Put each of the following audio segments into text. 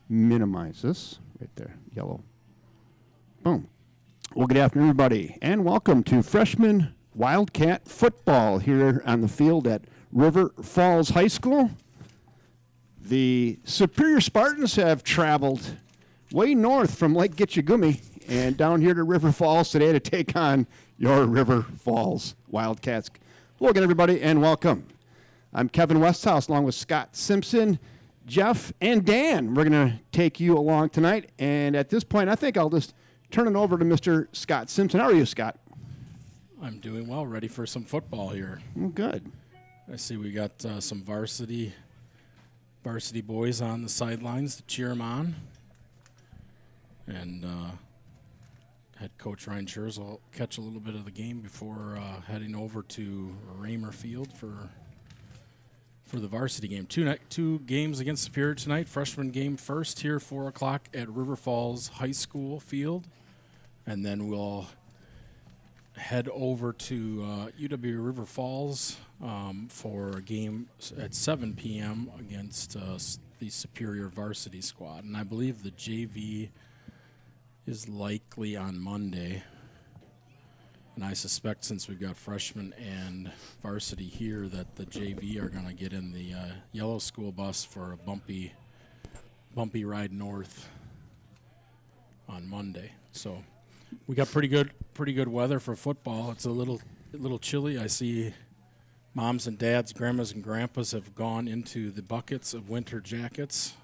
minimize this right there, yellow. Boom. Well, good afternoon, everybody, and welcome to freshman Wildcat football here on the field at River Falls High School. The Superior Spartans have traveled way north from Lake Gitchagumi and down here to River Falls today to take on your River Falls Wildcats. Hello again, everybody, and welcome. I'm Kevin Westhouse along with Scott Simpson, Jeff, and Dan. We're going to take you along tonight, and at this point, I think I'll just turn it over to Mr. Scott Simpson. How are you, Scott? I'm doing well, ready for some football here. Well, good. I see we got some varsity boys on the sidelines to cheer them on. And head coach Ryan Schurz will catch a little bit of the game before heading over to Raymer Field for the varsity game. Two games against Superior tonight. Freshman game first here, 4 o'clock at River Falls High School field. And then we'll head over to UW River Falls for a game at 7 p.m. against the Superior varsity squad. And I believe the JV is likely on Monday. And I suspect since we've got freshmen and varsity here that the JV are going to get in the yellow school bus for a bumpy ride north on Monday. So we got pretty good weather for football. It's a little chilly. I see moms and dads, grandmas and grandpas have gone into the buckets of winter jackets.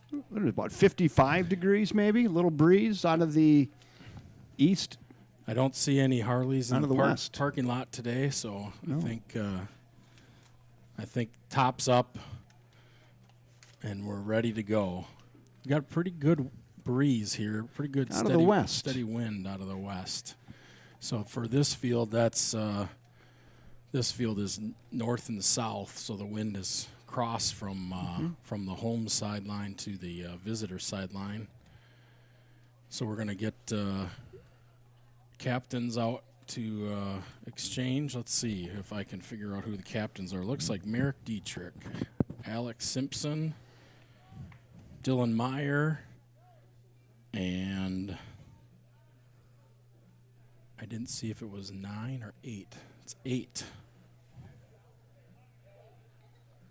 What is it, about 55 degrees maybe? A little breeze out of the east. I don't see any Harleys in the west parking lot today, so no. I think tops up and we're ready to go. We got a pretty good breeze here, pretty good out of the west. Steady wind out of the west. So for this field, this field is north and south, so the wind is cross from the home sideline to the visitor sideline. So we're going to get captains out to exchange. Let's see if I can figure out who the captains are. Looks like Merrick Dietrich, Alex Simpson, Dylan Meyer, and I didn't see if it was 9 or 8. It's 8.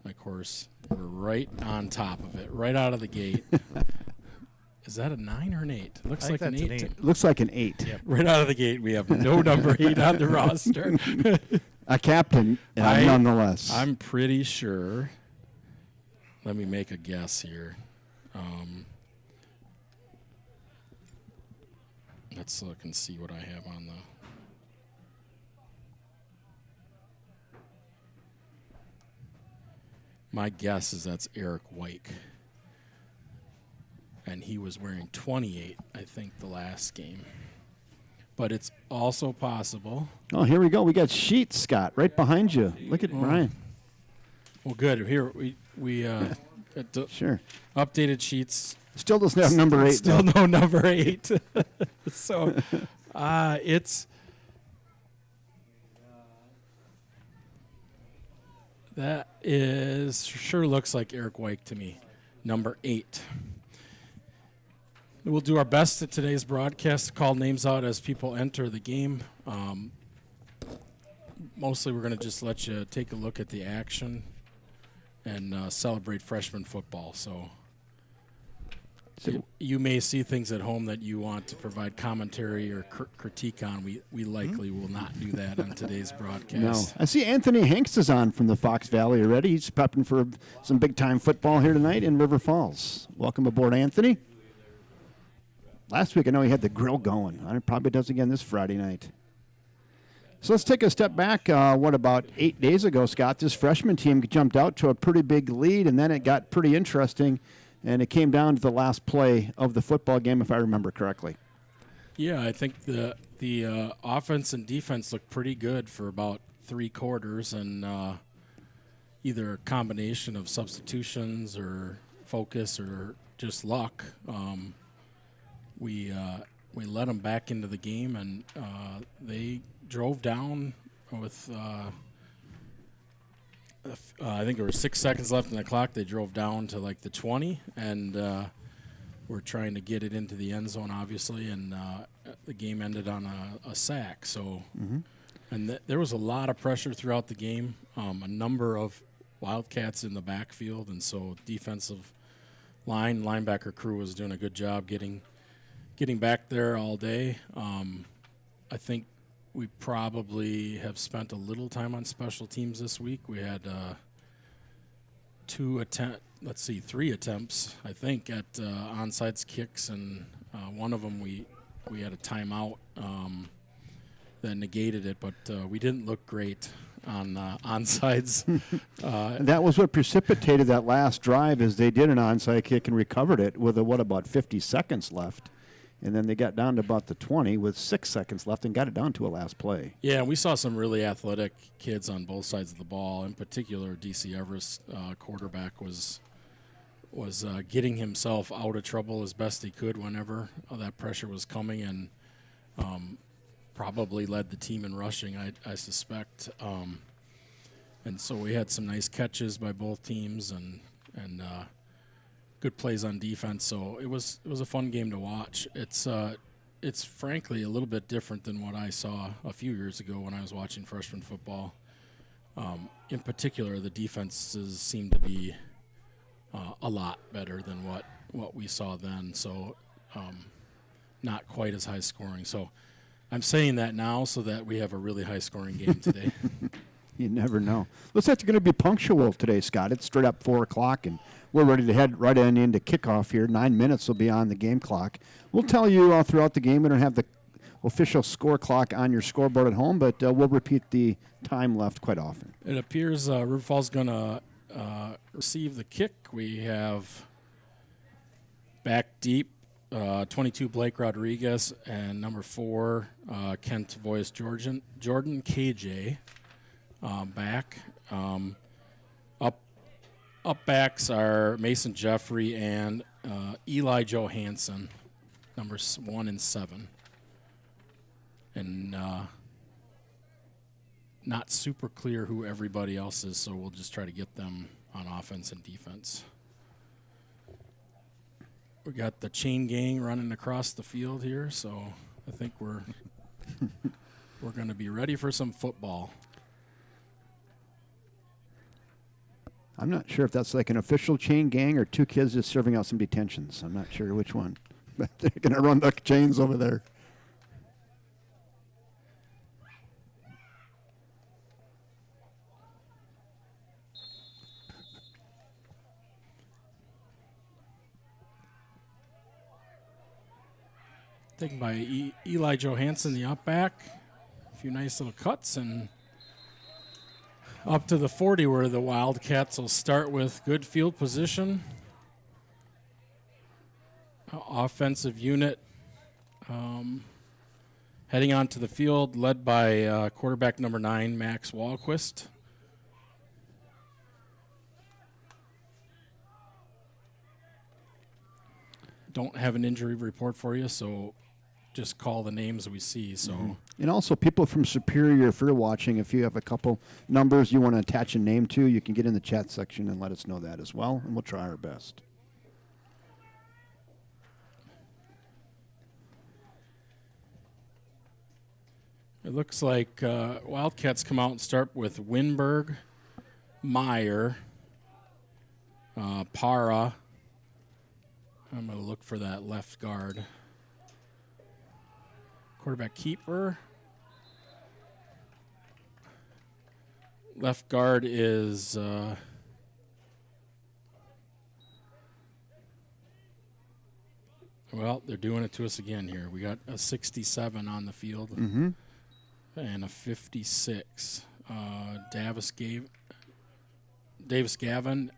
Of course, we're right on top of it, right out of the gate. Is that a 9 or an 8? Looks like an 8. Looks like an 8. Yep. Right out of the gate, we have no number 8 on the roster. A captain, nonetheless. I'm pretty sure. Let me make a guess here. Let's look and see what I have on the. My guess is that's Eric Wyke. And he was wearing 28, I think, the last game. But it's also possible. Oh, here we go. We got sheets, Scott, right behind you. Look at Brian. Well, good. Here we sure. Updated sheets. Still doesn't have number 8. Still no number 8. So it's that is sure looks like Eric Wyke to me, number 8. We'll do our best at today's broadcast to call names out as people enter the game. Mostly we're going to just let you take a look at the action and celebrate freshman football. So you may see things at home that you want to provide commentary or critique on. We likely will not do that on today's broadcast. No. I see Anthony Hanks is on from the Fox Valley already. He's prepping for some big-time football here tonight in River Falls. Welcome aboard, Anthony. Last week I know he had the grill going. It probably does again this Friday night. So let's take a step back. About 8 days ago, Scott, this freshman team jumped out to a pretty big lead, and then it got pretty interesting, and it came down to the last play of the football game, if I remember correctly. Yeah, I think the offense and defense looked pretty good for about 3 quarters, and either a combination of substitutions or focus or just luck. We let them back into the game, and they drove down with I think there were 6 seconds left in the clock. They drove down to like the 20, and were trying to get it into the end zone, obviously, and the game ended on a sack. So, and there was a lot of pressure throughout the game. A number of Wildcats in the backfield, and so defensive linebacker crew was doing a good job getting back there all day. I think we probably have spent a little time on special teams this week. We had 3 attempts, I think, at onside kicks, and one of them we had a timeout that negated it, but we didn't look great on onsides. That was what precipitated that last drive, is they did an onside kick and recovered it with about 50 seconds left. And then they got down to about the 20 with 6 seconds left and got it down to a last play. Yeah, we saw some really athletic kids on both sides of the ball. In particular, D.C. Everest, quarterback, was getting himself out of trouble as best he could whenever that pressure was coming, and probably led the team in rushing, I suspect. And so we had some nice catches by both teams and good plays on defense. So it was a fun game to watch. It's frankly a little bit different than what I saw a few years ago when I was watching freshman football. In particular, the defenses seem to be a lot better than what we saw then. So not quite as high scoring. So I'm saying that now so that we have a really high scoring game today. You never know. Looks like it's going to be punctual today, Scott. It's straight up 4 o'clock, and we're ready to head right into kickoff here. 9 minutes will be on the game clock. We'll tell you all throughout the game. We don't have the official score clock on your scoreboard at home, but we'll repeat the time left quite often. It appears River Falls going to receive the kick. We have back deep, 22 Blake Rodriguez, and number 4 Kent Voice Jordan KJ back. Up backs are Mason Jeffrey and Eli Johansson, numbers 1 and 7. And not super clear who everybody else is, so we'll just try to get them on offense and defense. We got the chain gang running across the field here, so I think we're going to be ready for some football. I'm not sure if that's like an official chain gang or 2 kids just serving out some detentions. I'm not sure which one. But they're going to run the chains over there. Taken by Eli Johansson, the up back. A few nice little cuts, and up to the 40 where the Wildcats will start with good field position. Offensive unit heading onto the field, led by quarterback number 9, Max Wahlquist. Don't have an injury report for you, so just call the names we see. So, And also people from Superior, if you're watching, if you have a couple numbers you want to attach a name to, you can get in the chat section and let us know that as well, and we'll try our best. It looks like Wildcats come out and start with Winberg, Meyer, Para. I'm going to look for that left guard. Quarterback keeper. Left guard is well, they're doing it to us again here. We got a 67 on the field and a 56. Davis Gavin.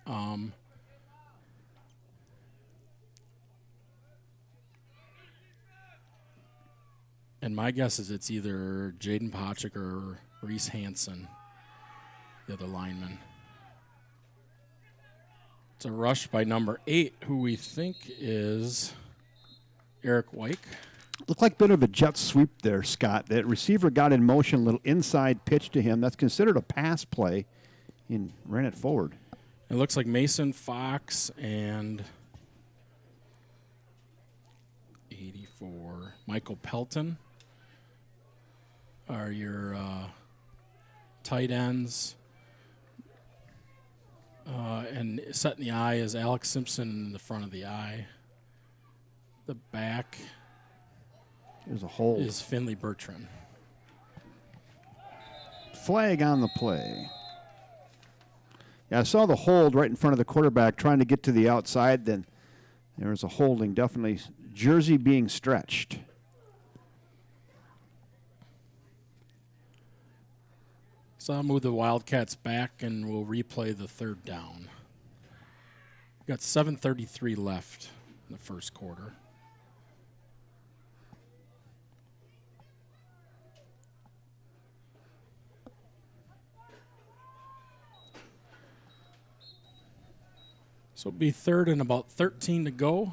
And my guess is it's either Jaden Pochik or Reese Hansen, the other lineman. It's a rush by number 8, who we think is Eric Wyke. Looked like a bit of a jet sweep there, Scott. That receiver got in motion, a little inside pitch to him. That's considered a pass play. and ran it forward. It looks like Mason Fox and 84 Michael Pelton are your tight ends. And setting the eye is Alex Simpson in the front of the eye. The back There's a hold. is Finley Bertrand. Flag on the play. Yeah, I saw the hold right in front of the quarterback trying to get to the outside. Then there was a holding, definitely. Jersey being stretched. So I'll move the Wildcats back and we'll replay the third down. Got 7:33 left in the first quarter. So it'll be third and about 13 to go.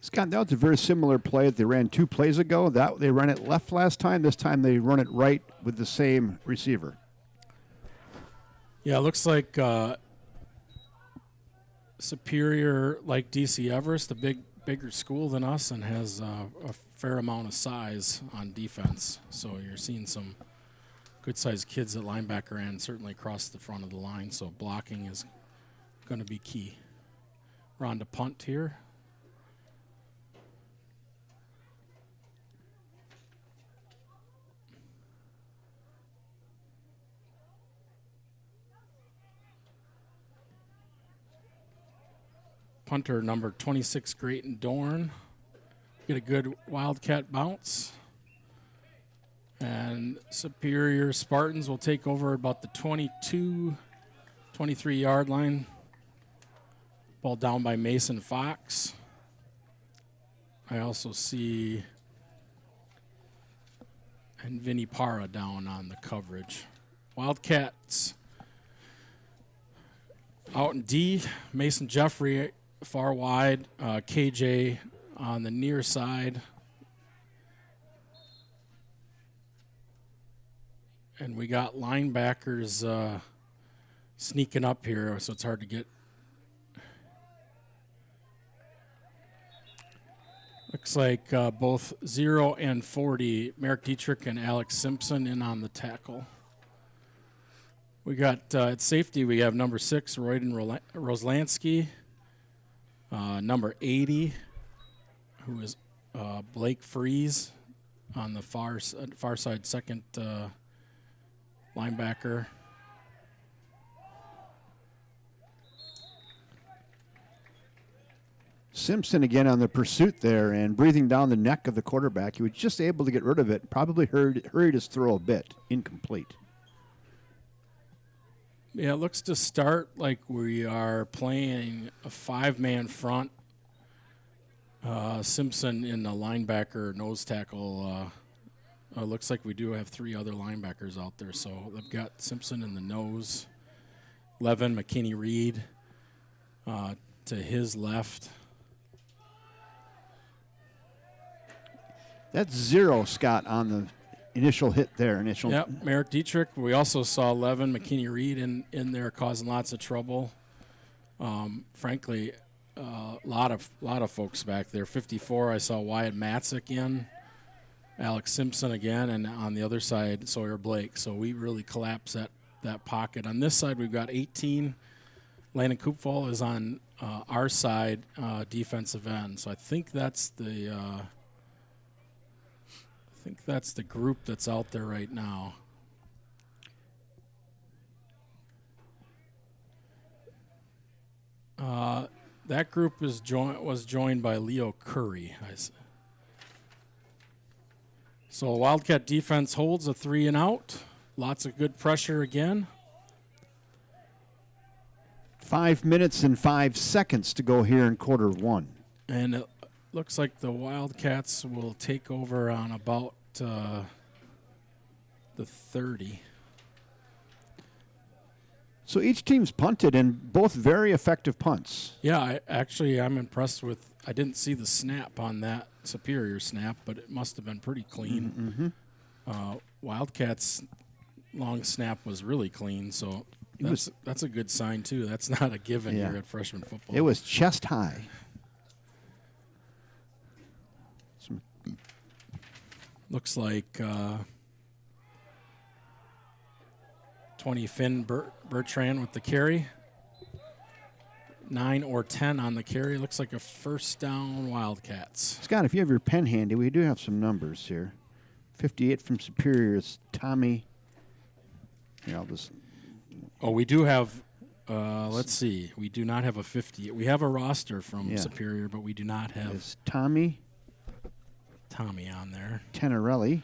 Scott, that was a very similar play that they ran 2 plays ago. That they ran it left last time. This time they run it right with the same receiver. Yeah, it looks like Superior, like DC Everest, a bigger school than us, and has a fair amount of size on defense. So you're seeing some good-sized kids at linebacker and certainly across the front of the line. So blocking is going to be key. We're on to punt here. Punter number 26, Grayton Dorn. Get a good Wildcat bounce. And Superior Spartans will take over about the 22, 23-yard line. Ball down by Mason Fox. I also see and Vinny Parra down on the coverage. Wildcats out in D. Mason Jeffrey far wide, KJ on the near side. And we got linebackers sneaking up here, so it's hard to get. Looks like both 0 and 40, Merrick Dietrich and Alex Simpson in on the tackle. We got at safety, we have number 6, Royden Roslansky. Number 80, who is Blake Freeze on the far side, second linebacker. Simpson again on the pursuit there and breathing down the neck of the quarterback. He was just able to get rid of it. Probably hurried his throw a bit. Incomplete. Yeah, it looks to start like we are playing a 5-man front. Simpson in the linebacker nose tackle. Looks like we do have 3 other linebackers out there. So they've got Simpson in the nose. Levin McKinney-Reed to his left. That's 0, Scott, on the initial hit there. Yep, Merrick Dietrich. We also saw Levin McKinney-Reed in there causing lots of trouble. Frankly, a lot of folks back there. 54, I saw Wyatt Matzik in, Alex Simpson again, and on the other side, Sawyer Blake. So we really collapsed that pocket. On this side, we've got 18. Landon Koopfall is on our side, defensive end. So I think that's the group that's out there right now. That group was joined by Leo Curry. So Wildcat defense holds a 3 and out. Lots of good pressure again. 5 minutes and 5 seconds to go here in quarter 1. And it looks like the Wildcats will take over on about the 30. So each team's punted, and both very effective punts. Yeah, I'm impressed with. I didn't see the snap on that Superior snap, but it must have been pretty clean. Wildcats' long snap was really clean, so that's a good sign too. That's not a given here at freshman football. It was chest high. Looks like 20 Finn Bertrand with the carry. 9 or 10 on the carry. Looks like a first down Wildcats. Scott, if you have your pen handy, we do have some numbers here. 58 from Superior is Tommy. Here, I'll just. Oh, we do have. Let's see. We do not have a 50. We have a roster from Superior, but we do not have. It's Tommy on there. Tenerelli.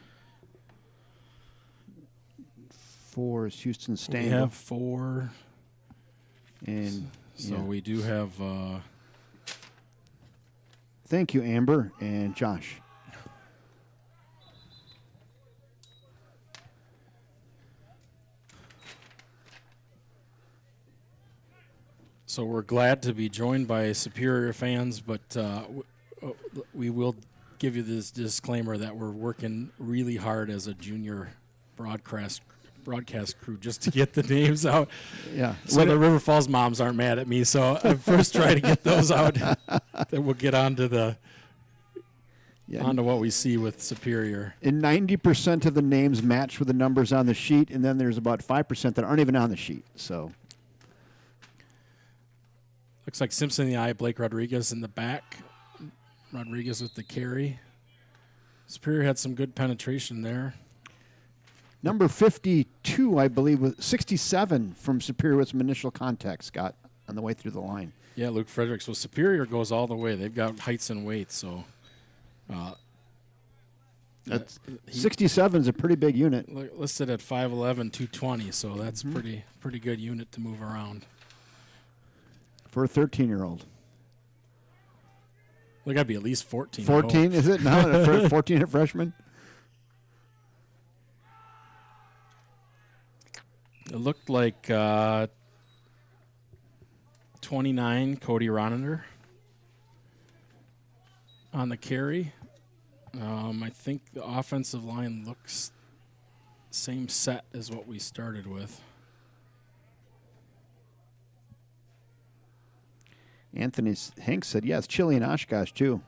4 is Houston Stangle. We have 4. And so we do have. Thank you, Amber and Josh. So we're glad to be joined by Superior fans, but we will give you this disclaimer that we're working really hard as a junior broadcast crew just to get the names out. Yeah. So the River Falls moms aren't mad at me. So I first try to get those out. Then we'll get on to onto what we see with Superior. And 90% of the names match with the numbers on the sheet, and then there's about 5% that aren't even on the sheet. So looks like Simpson in the eye, Blake Rodriguez in the back. Rodriguez with the carry. Superior had some good penetration there. Number 52, I believe, was 67 from Superior with some initial contact, Scott, on the way through the line. Yeah, Luke Fredericks. So Superior goes all the way. They've got heights and weights. So 67 is a pretty big unit. Listed at 5'11", 220. So that's pretty good unit to move around. For a 13-year-old. They got to be at least 14. 14, is it? No, 14 a freshman? It looked like 29, Cody Ronander on the carry. I think the offensive line looks same set as what we started with. Anthony Hanks said, yes, chili and Oshkosh, too.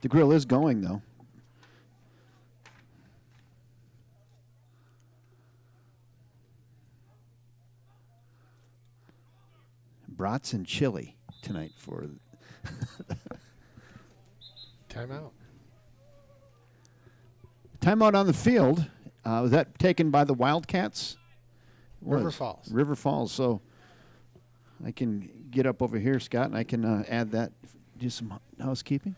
The grill is going, though. Brats and chili tonight for timeout. Timeout on the field. Was that taken by the Wildcats? River Falls. River Falls. So I can get up over here, Scott, and I can add that, do some housekeeping.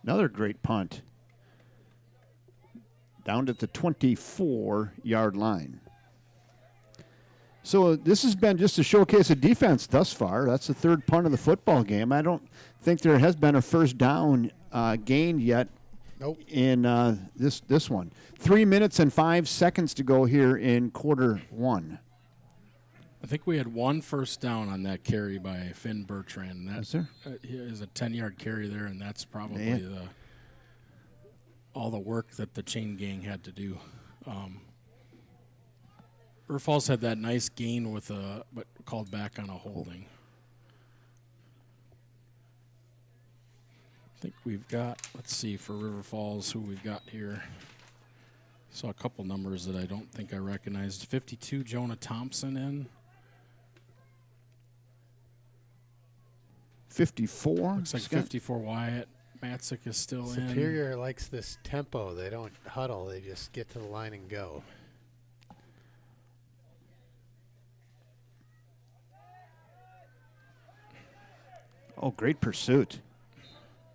Another great punt. Down at the 24-yard line. So this has been just a showcase of defense thus far. That's the third punt of the football game. I don't think there has been a first down gained yet. Nope. In this one. 3 minutes and 5 seconds to go here in quarter one. I think we had one first down on that carry by Finn Bertrand. That is there? Is a 10-yard carry there, and that's probably all the work that the chain gang had to do. River Falls had that nice gain with but called back on a holding. I think we've got, let's see, for River Falls, who we've got here. Saw a couple numbers that I don't think I recognized. 52, Jonah Thompson in. 54. Looks like Scott? 54, Wyatt. Matzik is still in. Superior likes this tempo. They don't huddle. They just get to the line and go. Oh, great pursuit.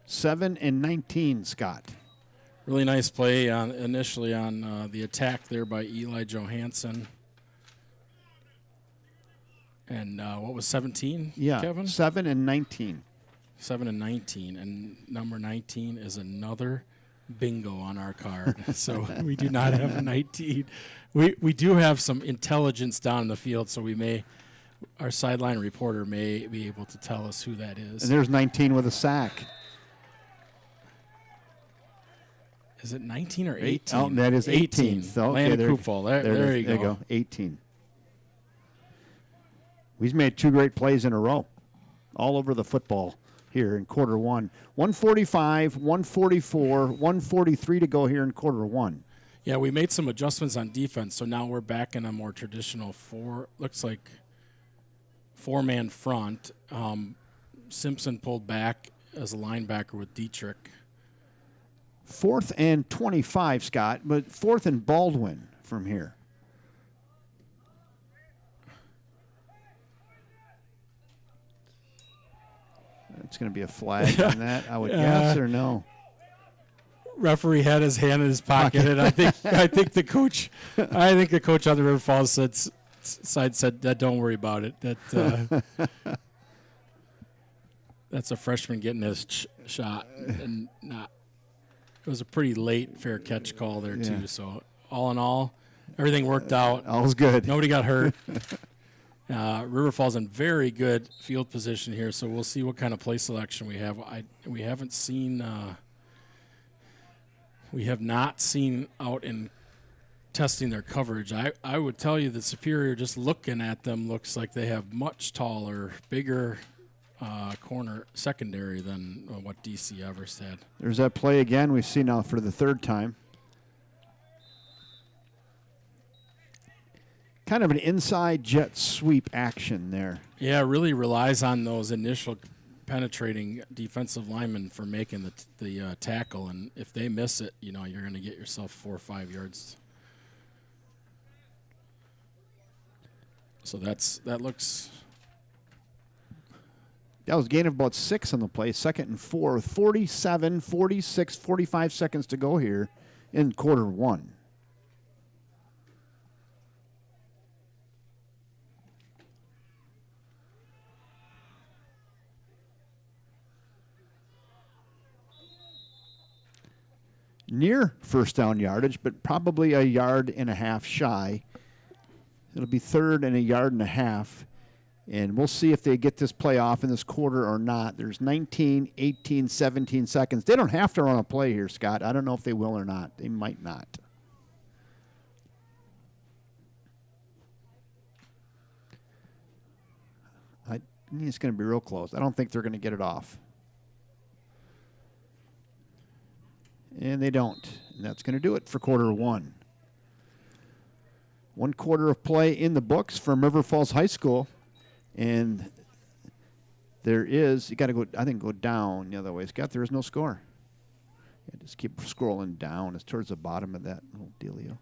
7 and 19, Scott. Really nice play initially on the attack there by Eli Johansson. And what was 17, Yeah, Kevin? 7 and 19. 7 and 19. And number 19 is another bingo on our card. So we do not have a 19. We do have some intelligence down in the field, so our sideline reporter may be able to tell us who that is. And there's 19 with a sack. Is it 19 or 18? Oh, that is 18. 18. So, Landon there, Kupol. There it you is. go. 18. He's made 2 great plays in a row all over the football here in quarter one. 145, 144, 143 to go here in quarter one. Yeah, we made some adjustments on defense, so now we're back in a more traditional four-man front. Simpson pulled back as a linebacker with Dietrich. 4th and 25, Scott, but 4th and Baldwin from here. It's going to be a flag on that, I would guess, or no? Referee had his hand in his pocket, and I think the coach on the River Falls side said that don't worry about it. That that's a freshman getting his shot, and not. It was a pretty late fair catch call there too. So all in all, everything worked out. All's good. Nobody got hurt. River Falls in very good field position here, so we'll see what kind of play selection we have. We haven't seen. We have not seen out in testing their coverage. I would tell you that Superior, just looking at them, looks like they have much taller, bigger corner secondary than what DC Everest had. There's that play again we've seen now for the 3rd time. Kind of an inside jet sweep action there. Yeah, it really relies on those initial penetrating defensive linemen for making the tackle, and if they miss it, you're going to get yourself 4 or 5 yards. So that looks. That was a gain of about 6 on the play. 2nd and 4 with 47, 46, 45 seconds to go here in quarter one. Near first down yardage, but probably a yard and a half shy. It'll be 3rd and a yard and a half. And we'll see if they get this play off in this quarter or not. There's 19, 18, 17 seconds. They don't have to run a play here, Scott. I don't know if they will or not. They might not. I think it's going to be real close. I don't think they're going to get it off. And they don't. And that's going to do it for quarter one. 1 quarter of play in the books from River Falls High School. And there is, you got to go, I think, go down the other way. Scott, there is no score. Yeah, just keep scrolling down. It's towards the bottom of that little dealio.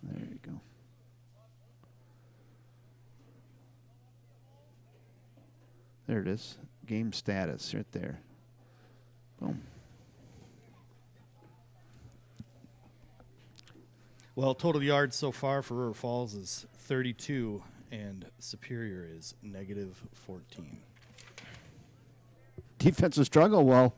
There you go. There it is. Game status right there. Boom. Well, total yards so far for River Falls is 32, and Superior is -14. Defensive struggle. Well,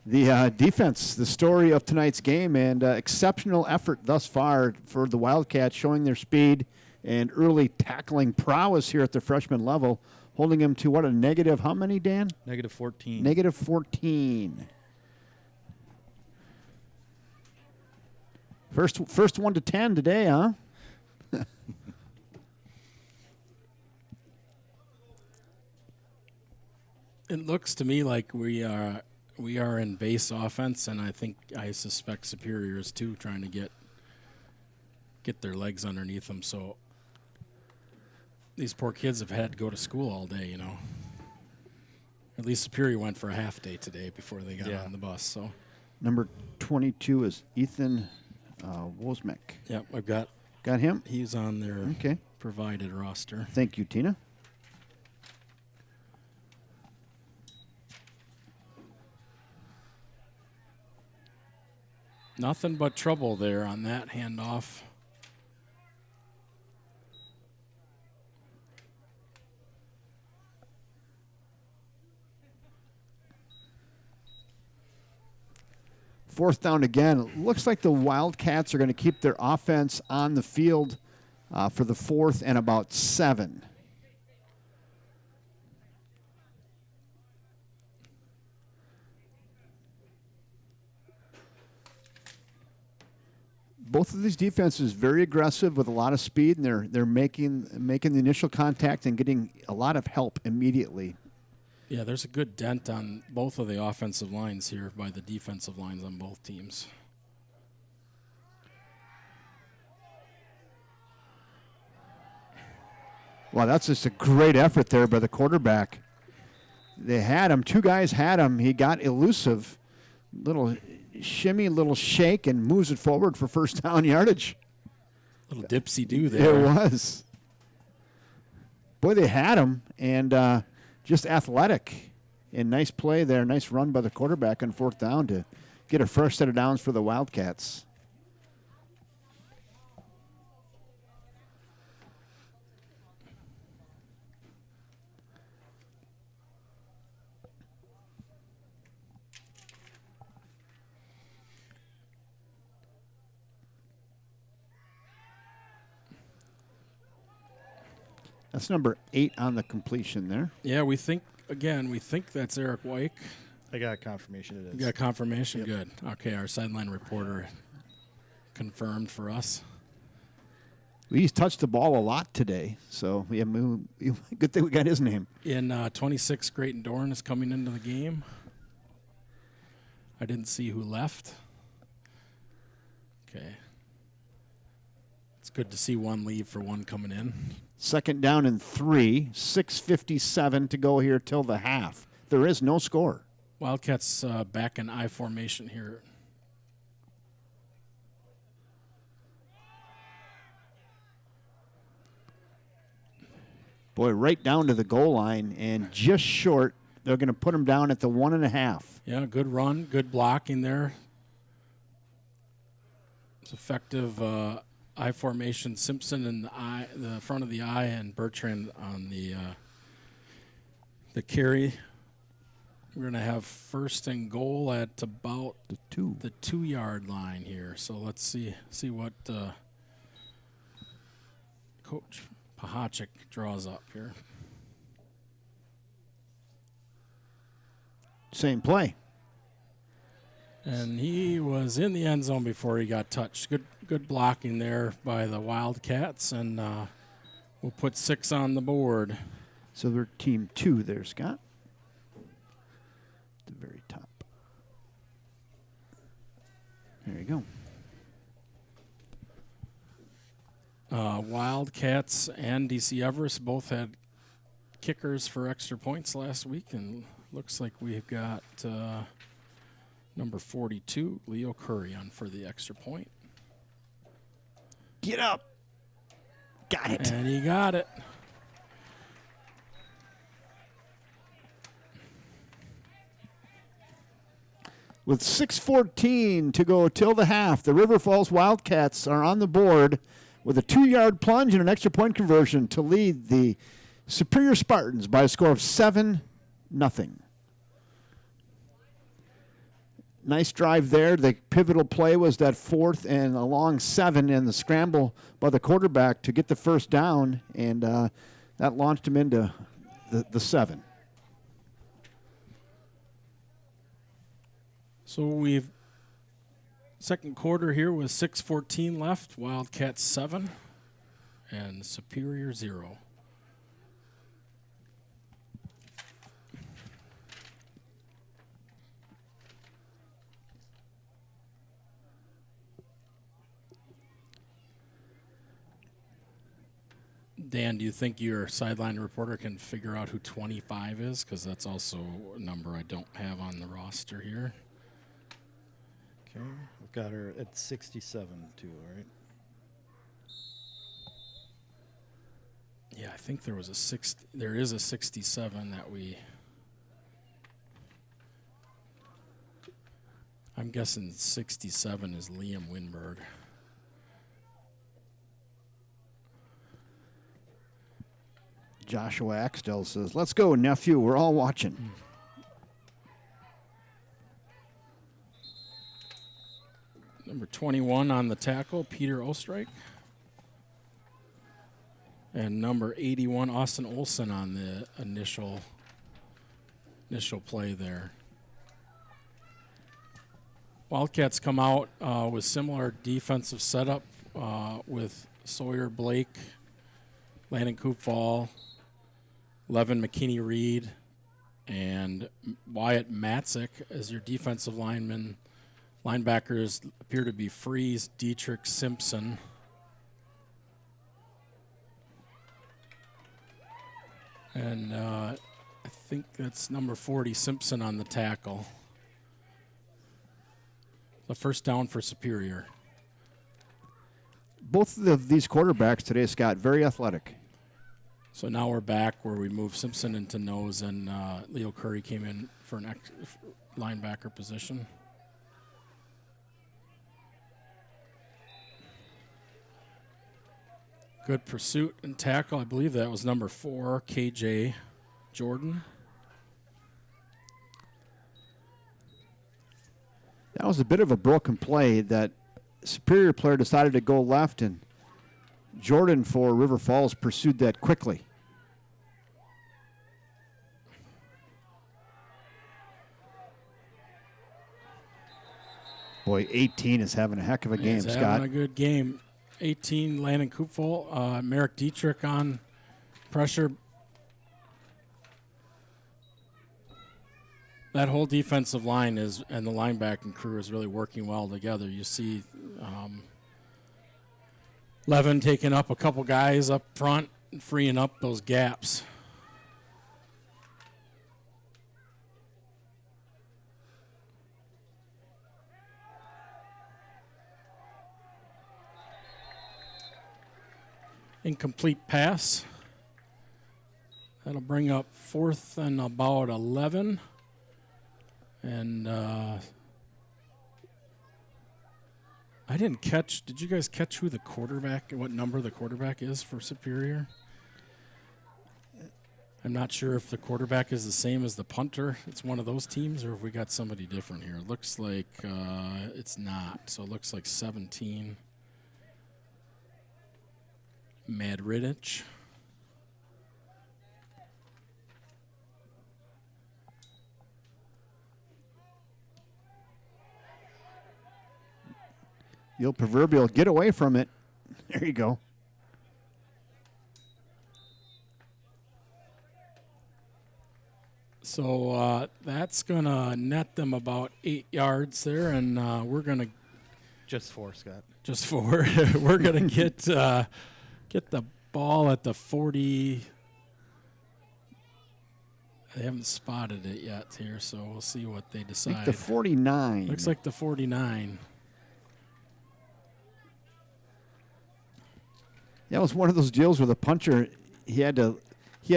the defense, the story of tonight's game, and exceptional effort thus far for the Wildcats, showing their speed and early tackling prowess here at the freshman level, holding them to what, a negative, how many, Dan? -14. Negative 14. First 1 to 10 today, huh? It looks to me like we are in base offense, and I suspect Superiors too, trying to get their legs underneath them. So these poor kids have had to go to school all day, At least Superior went for a half day today before they got on the bus. So Number 22 is Ethan Wozmek. yep, I've got Got him? he's on there. Okay. provided roster. Thank you, Tina. Nothing but trouble there on that handoff. Fourth down again. It looks like the Wildcats are going to keep their offense on the field for the fourth and about 7. Both of these defenses very aggressive with a lot of speed, and they're making the initial contact and getting a lot of help immediately. Yeah, there's a good dent on both of the offensive lines here by the defensive lines on both teams. Wow, that's just a great effort there by the quarterback. They had him. 2 guys had him. He got elusive. Little shimmy, little shake, and moves it forward for first down yardage. Little dipsy-do there. It was. Boy, they had him, and just athletic. And nice play there. Nice run by the quarterback on fourth down to get a first set of downs for the Wildcats. That's number 8 on the completion there. Yeah, we think that's Eric Wyke. I got confirmation it is. You got confirmation? Good. Okay, our sideline reporter confirmed for us. He's touched the ball a lot today, so yeah, good thing we got his name. In 26, Grayton Dorn is coming into the game. I didn't see who left. Okay. It's good to see one leave for one coming in. Second down and 3, 6:57 to go here till the half. There is no score. Wildcats back in I formation here. Boy, right down to the goal line and just short. They're going to put him down at the 1.5. Yeah, good run, good blocking there. It's effective I formation. Simpson in the front of the eye, and Bertrand on the carry. We're going to have first and goal at about The 2. the 2-yard line here. So let's see what Coach Pahachik draws up here. Same play. And he was in the end zone before he got touched. Good blocking there by the Wildcats, and we'll put 6 on the board. So they're team 2 there, Scott. At the very top. There you go. Wildcats and DC Everest both had kickers for extra points last week, and looks like we've got number 42, Leo Curry, on for the extra point. Get up. Got it. And he got it. With 6:14 to go till the half, the River Falls Wildcats are on the board with a 2-yard plunge and an extra point conversion to lead the Superior Spartans by a score of 7-0. Nice drive there. The pivotal play was that 4th and a long 7 and the scramble by the quarterback to get the first down, and that launched him into the 7. So we've second quarter here with 6:14 left. Wildcats 7 and Superior 0. Dan, do you think your sideline reporter can figure out who 25 is? Because that's also a number I don't have on the roster here. Okay, we've got her at 67 too, all right? Yeah, I think there is a 67 that I'm guessing 67 is Liam Winberg. Joshua Axtell says, "Let's go, nephew. We're all watching." Number 21 on the tackle, Peter Ostreich. And number 81, Austin Olson on the initial play there. Wildcats come out with similar defensive setup with Sawyer Blake, Landon Koopfall, Levin McKinney-Reed, and Wyatt Matzik as your defensive linemen. Linebackers appear to be Freeze, Dietrich, Simpson. And I think that's number 40, Simpson, on the tackle. The first down for Superior. Both of these quarterbacks today, Scott, very athletic. So now we're back where we moved Simpson into nose, and Leo Curry came in for an linebacker position. Good pursuit and tackle. I believe that was number 4, KJ Jordan. That was a bit of a broken play. That Superior player decided to go left, and Jordan for River Falls pursued that quickly. Boy, 18 is having a heck of a game, He's Scott. having a good game. 18, Landon Koopfall. Merrick Dietrich on pressure. That whole defensive line and the linebacking crew is really working well together. You see Levin taking up a couple guys up front and freeing up those gaps. Incomplete pass. That'll bring up 4th and about 11. And I didn't catch. Did you guys catch who the quarterback, what number the quarterback is for Superior? I'm not sure if the quarterback is the same as the punter. It's one of those teams, or if we got somebody different here. It looks like it's not. So it looks like 17. Mad Riddich. The old proverbial get away from it. There you go. So that's going to net them about 8 yards there, and we're going to Just 4, Scott. just 4. We're going to get the ball at the 40. They haven't spotted it yet here, so we'll see what they I think decide. the 49. Looks like the 49. That was one of those deals where the puncher, he had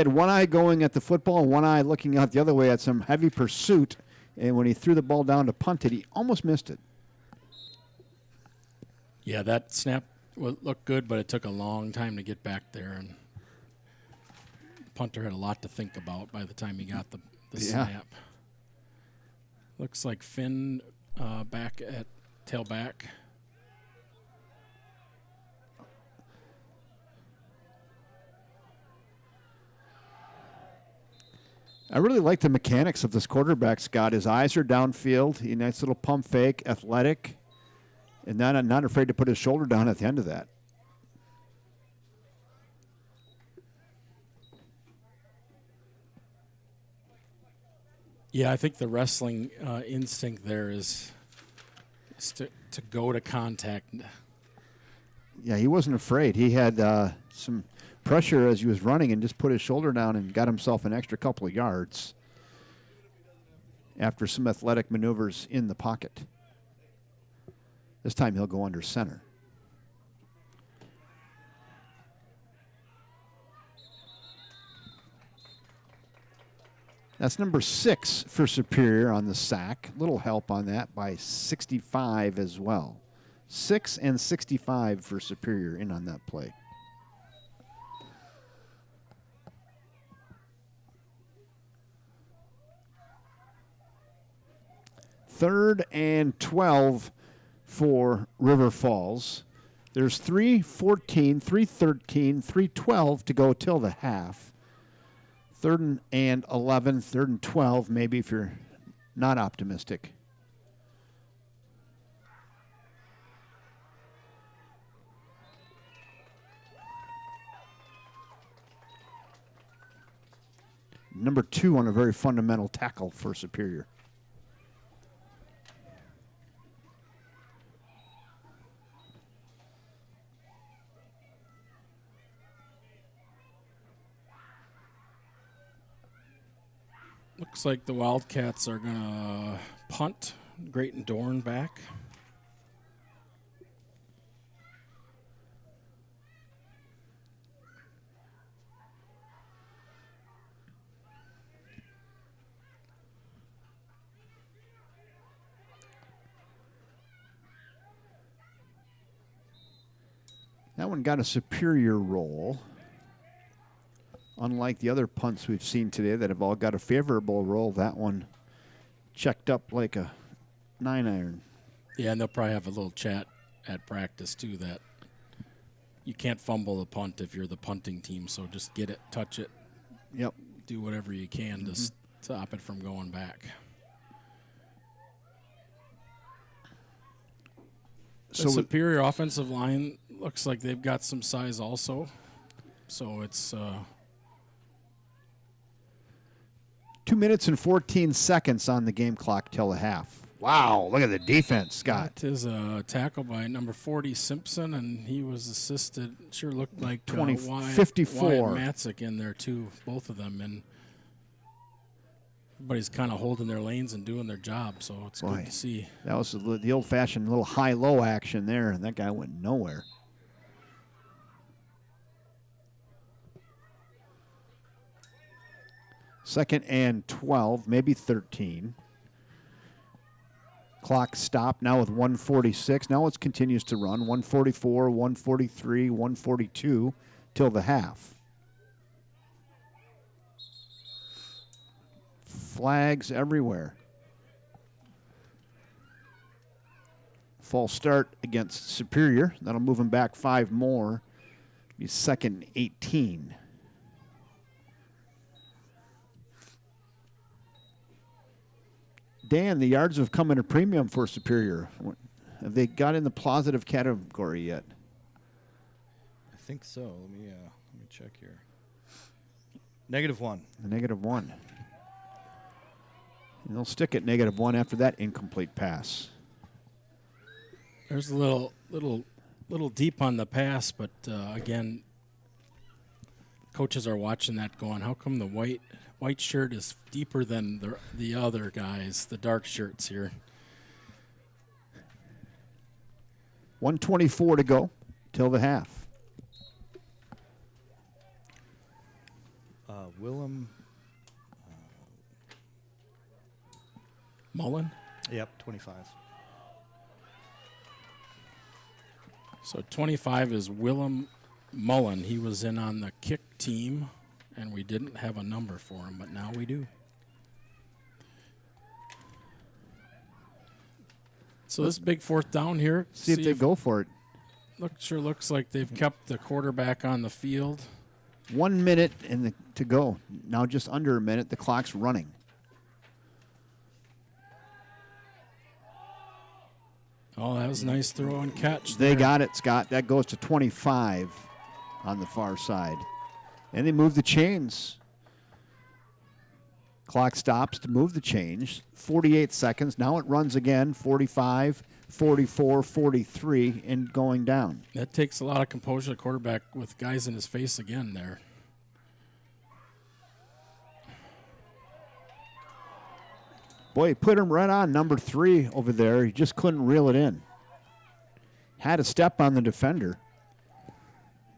one eye going at the football and one eye looking out the other way at some heavy pursuit. And when he threw the ball down to punt it, he almost missed it. Yeah, that snap looked good, but it took a long time to get back there, and punter had a lot to think about by the time he got the Yeah. snap. Looks like Finn back at tailback. I really like the mechanics of this quarterback, Scott. His eyes are downfield. He nice little pump fake, athletic, and not afraid to put his shoulder down at the end of that. Yeah, I think the wrestling instinct there is to go to contact. Yeah, he wasn't afraid. He had some pressure as he was running and just put his shoulder down and got himself an extra couple of yards after some athletic maneuvers in the pocket. This time he'll go under center. That's number 6 for Superior on the sack. Little help on that by 65 as well. 6 and 65 for Superior in on that play. Third and 12 for River Falls. There's 3:14, 3:13, 3:12 to go till the half. Third and 11, third and 12, maybe if you're not optimistic. Number 2 on a very fundamental tackle for Superior. Looks like the Wildcats are going to punt. Grayton Dorn back. That one got a Superior roll. Unlike the other punts we've seen today that have all got a favorable roll, that one checked up like a 9-iron. Yeah, and they'll probably have a little chat at practice, too, that you can't fumble the punt if you're the punting team, so just get it, touch it, Yep. do whatever you can to stop it from going back. So The Superior offensive line looks like they've got some size also, so it's 2 minutes and 14 seconds on the game clock till the half. Wow, look at the defense, Scott. that is a tackle by number 40 Simpson, and he was assisted. Sure looked like 54. Wyatt Matzik in there too, both of them, and everybody's kind of holding their lanes and doing their job, so it's Boy. good to see. That was the old-fashioned little high-low action there, and that guy went nowhere. Second and 12, maybe 13. Clock stopped now with 1:46. Now it continues to run. 1:44, 1:43, 1:42 till the half. Flags everywhere. False start against Superior. That'll move him back 5 more. Be second and 18. Dan, the yards have come in a premium for Superior. Have they got in the positive category yet? I think so. Let me check here. -1. A -1. And they'll stick at -1 after that incomplete pass. There's a little deep on the pass, but again, coaches are watching that going, how come the white shirt is deeper than the other guys, the dark shirts here? 1:24 to go till the half. Willem. Mullen? Yep, 25. So 25 is Willem Mullen. He was in on the kick team, and we didn't have a number for him, but now we do. So this big 4th down here. See if they go for it. Sure looks like they've kept the quarterback on the field. 1 minute to go. Now just under a minute. The clock's running. Oh, that was a nice throw and catch. They there. got it, Scott. That goes to 25 on the far side. And they move the chains. Clock stops to move the change. 48 seconds. Now it runs again. 45, 44, 43, and going down. That takes a lot of composure. The quarterback with guys in his face again there. Boy, he put him right on number 3 over there. He just couldn't reel it in. Had a step on the defender.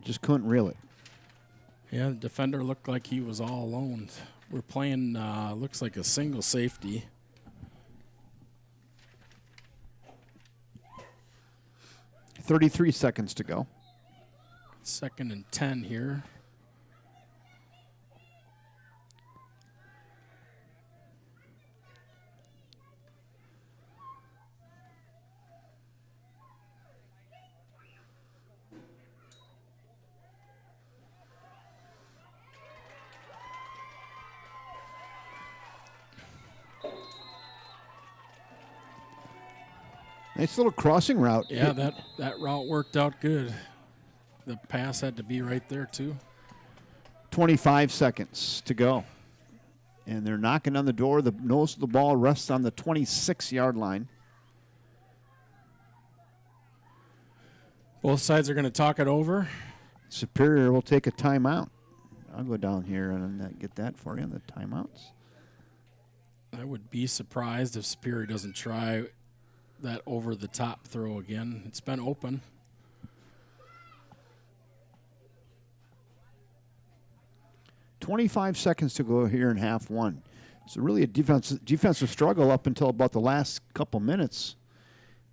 Just couldn't reel it. Yeah, the defender looked like he was all alone We're playing, looks like a single safety. .33 seconds to go. 2nd and 10 here. Nice little crossing route. Yeah, that route worked out good. The pass had to be right there, too. 25 seconds to go. And they're knocking on the door. The nose of the ball rests on the 26-yard line. Both sides are going to talk it over. Superior will take a timeout. I'll go down here and get that for you, the timeouts. I would be surprised if Superior doesn't try that over-the-top throw again. It's been open. .25 seconds to go here in half one. It's really a defensive struggle up until about the last couple minutes.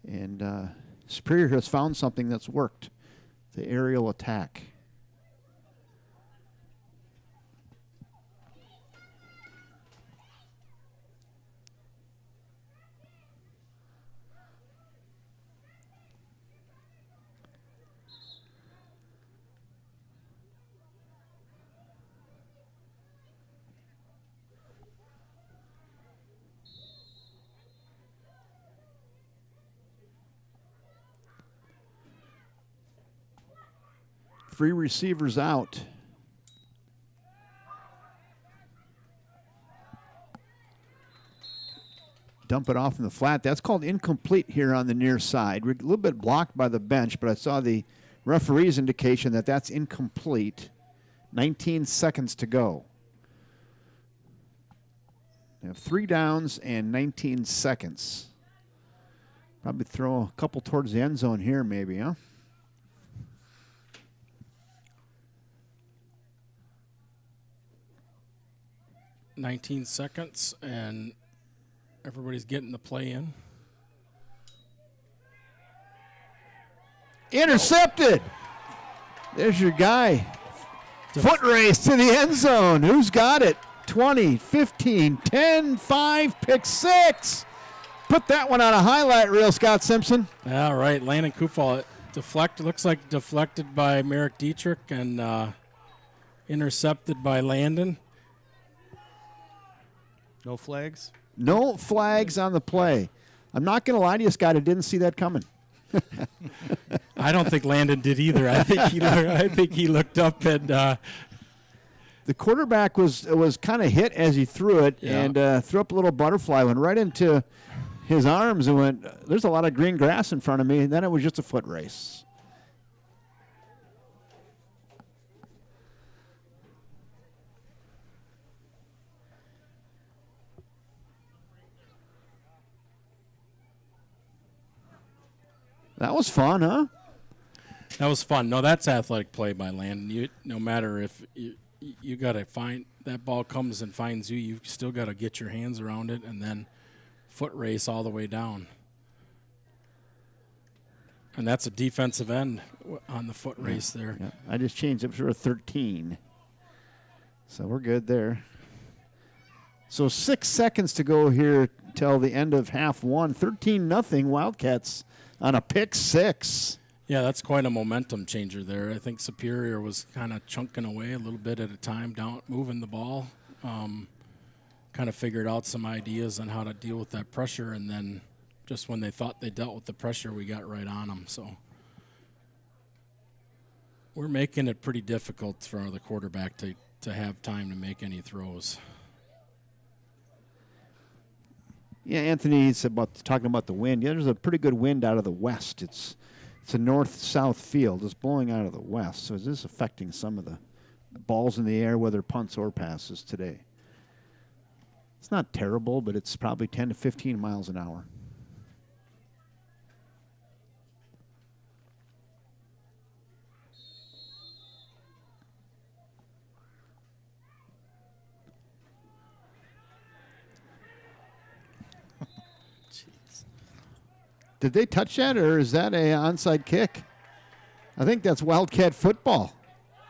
And Superior has found something that's worked, the aerial attack. Three receivers out. Dump it off in the flat. That's called incomplete here on the near side. We're a little bit blocked by the bench, but I saw the referee's indication that that's incomplete. 19 seconds to go. They have 3 downs and 19 seconds. Probably throw a couple towards the end zone here maybe, huh? .19 seconds, and everybody's getting the play in. Intercepted. There's your guy. Foot race to the end zone. Who's got it? 20, 15, 10, 5, pick 6. Put that one on a highlight reel, Scott Simpson. All right, Landon Kufal. Looks like deflected by Merrick Dietrich and intercepted by Landon. No flags? No flags on the play. I'm not going to lie to you, Scott. I didn't see that coming. I don't think Landon did either. I think he looked up and the quarterback was kind of hit as he threw it, Yeah. and threw up a little butterfly, went right into his arms and went, there's a lot of green grass in front of me, and then it was just a foot race. That was fun, huh? that was fun. No, that's athletic play by Landon. No matter if you got to find that ball comes and finds you, you still got to get your hands around it and then foot race all the way down. And that's a defensive end on the foot race there. Yeah, I just changed it for a 13. So we're good there. So 6 seconds to go here till the end of half one. 13-0 Wildcats on a pick 6. Yeah, that's quite a momentum changer there. I think Superior was kind of chunking away a little bit at a time, down moving the ball. Kind of figured out some ideas on how to deal with that pressure, and then just when they thought they dealt with the pressure, we got right on them. So we're making it pretty difficult for the quarterback to have time to make any throws. Yeah, Anthony said talking about the wind. Yeah, there's a pretty good wind out of the west. It's a north-south field. It's blowing out of the west, so is this affecting some of the balls in the air, whether punts or passes today? It's not terrible, but it's probably 10 to 15 miles an hour. Did they touch that, or is that a onside kick? I think that's Wildcat football.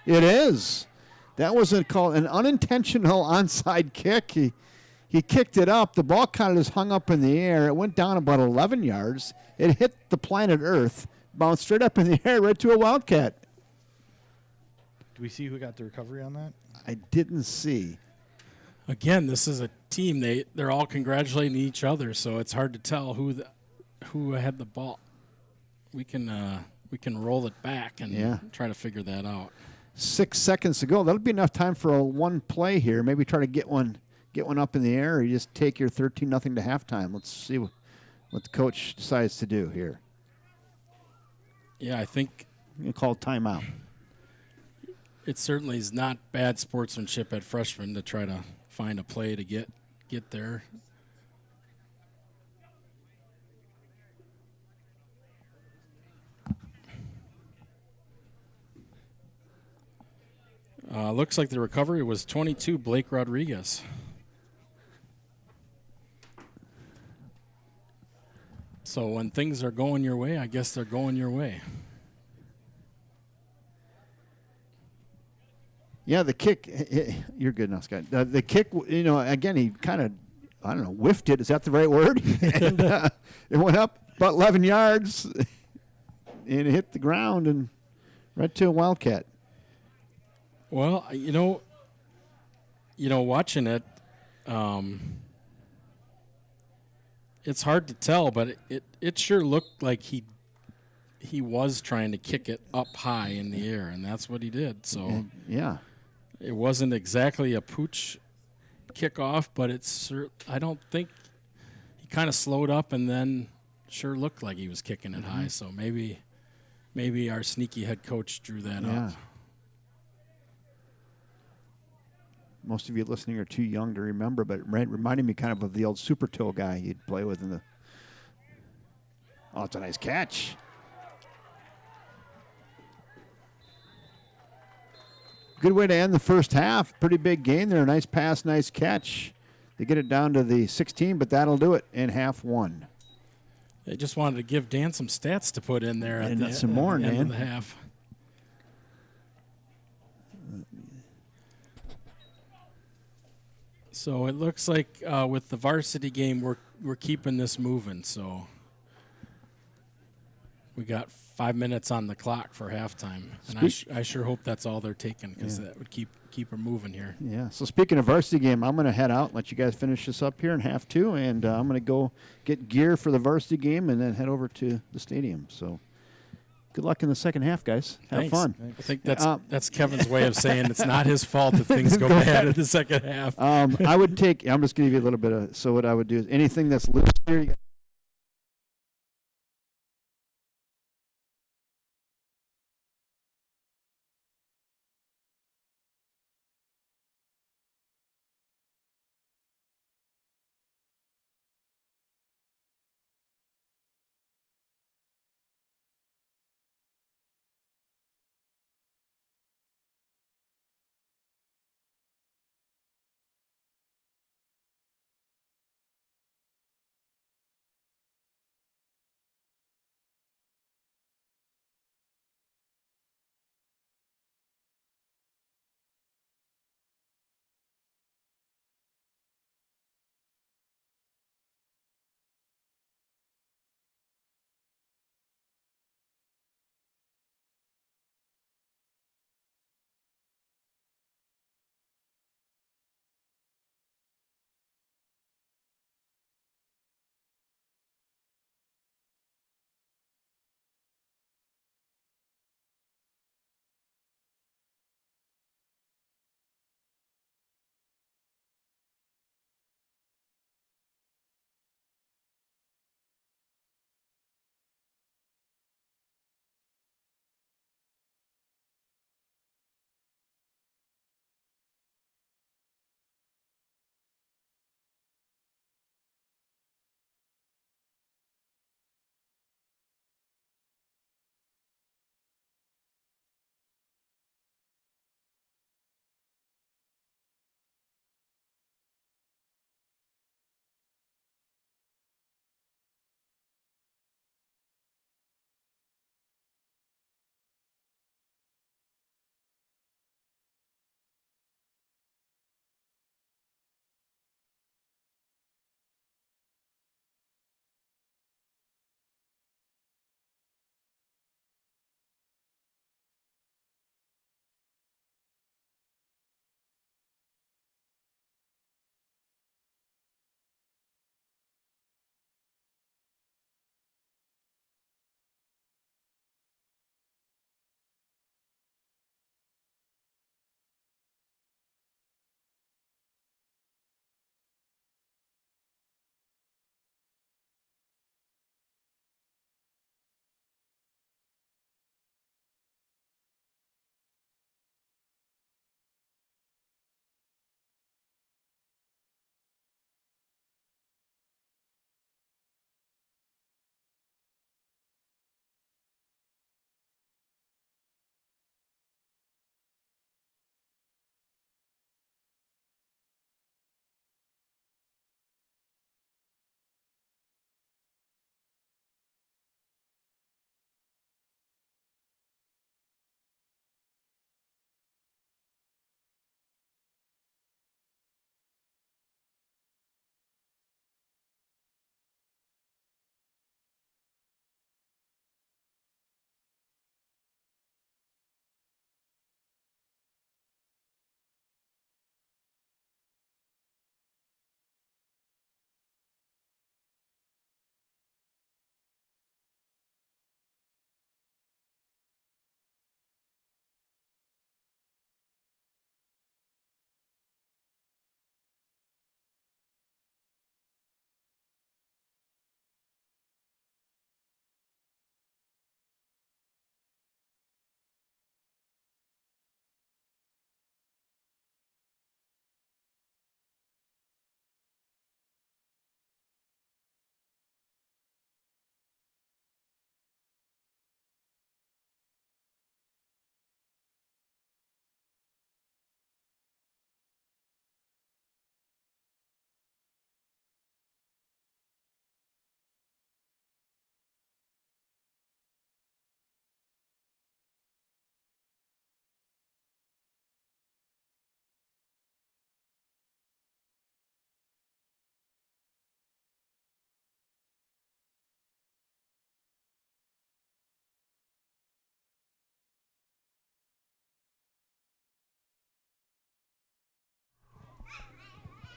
It is. That was called an unintentional onside kick. He kicked it up. The ball kind of just hung up in the air. It went down about 11 yards. It hit the planet Earth, bounced straight up in the air right to a Wildcat. Do we see who got the recovery on that? I didn't see. Again, this is a team. They're all congratulating each other, so it's hard to tell who had the ball. We can roll it back and try to figure that out. 6 seconds to go. That'll be enough time for one play here. Maybe try to get one up in the air, or you just take your 13-0 to halftime. Let's see what the coach decides to do here. Yeah, I think You call timeout. it certainly is not bad sportsmanship at freshman to try to find a play to get there. Looks like the recovery was 22, Blake Rodriguez. So when things are going your way, I guess they're going your way. Yeah, the kick. You're good enough, Scott. The kick, again, he kind of, whiffed it. Is that the right word? And it went up about 11 yards, and it hit the ground and right to a Wildcat. Well, watching it, it's hard to tell, but it sure looked like he was trying to kick it up high in the air, and that's what he did. So Yeah. it wasn't exactly a pooch kickoff, but I don't think he kind of slowed up and then sure looked like he was kicking it high. So maybe our sneaky head coach drew that up. Most of you listening are too young to remember, but it reminded me kind of the old super toe guy you'd play with in the. Oh, it's a nice catch. Good way to end the first half. Pretty big gain there. Nice pass, nice catch. They get it down to the 16, but that'll do it in half one. They just wanted to give Dan some stats to put in there And at some more, the end Dan. of the half. So it looks like with the varsity game, we're keeping this moving. So we got 5 minutes on the clock for halftime, and I sure hope that's all they're taking, because that would keep her moving here. Yeah. So speaking of varsity game, I'm going to head out and let you guys finish this up here in half two, and I'm going to go get gear for the varsity game and then head over to the stadium. So good luck in the second half, guys. Have Thanks. fun. I think that's Kevin's way of saying it's not his fault that things go bad in the second half. I would take. I'm just going to give you a little bit of. So what I would do is anything that's loose here. You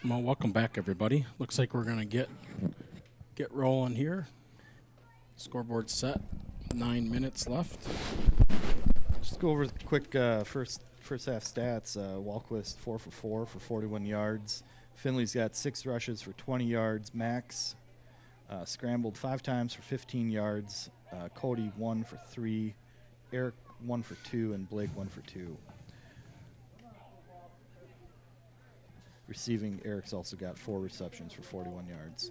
Well, welcome back, everybody. Looks like we're gonna get rolling here. Scoreboard set. 9 minutes left. Just go over the quick first half stats. Walquist 4 for 4 for 41 yards. Finley's got 6 rushes for 20 yards. Max scrambled 5 times for 15 yards. Cody 1 for 3. Eric 1 for 2, and Blake 1 for 2. Receiving, Eric's also got 4 receptions for 41 yards.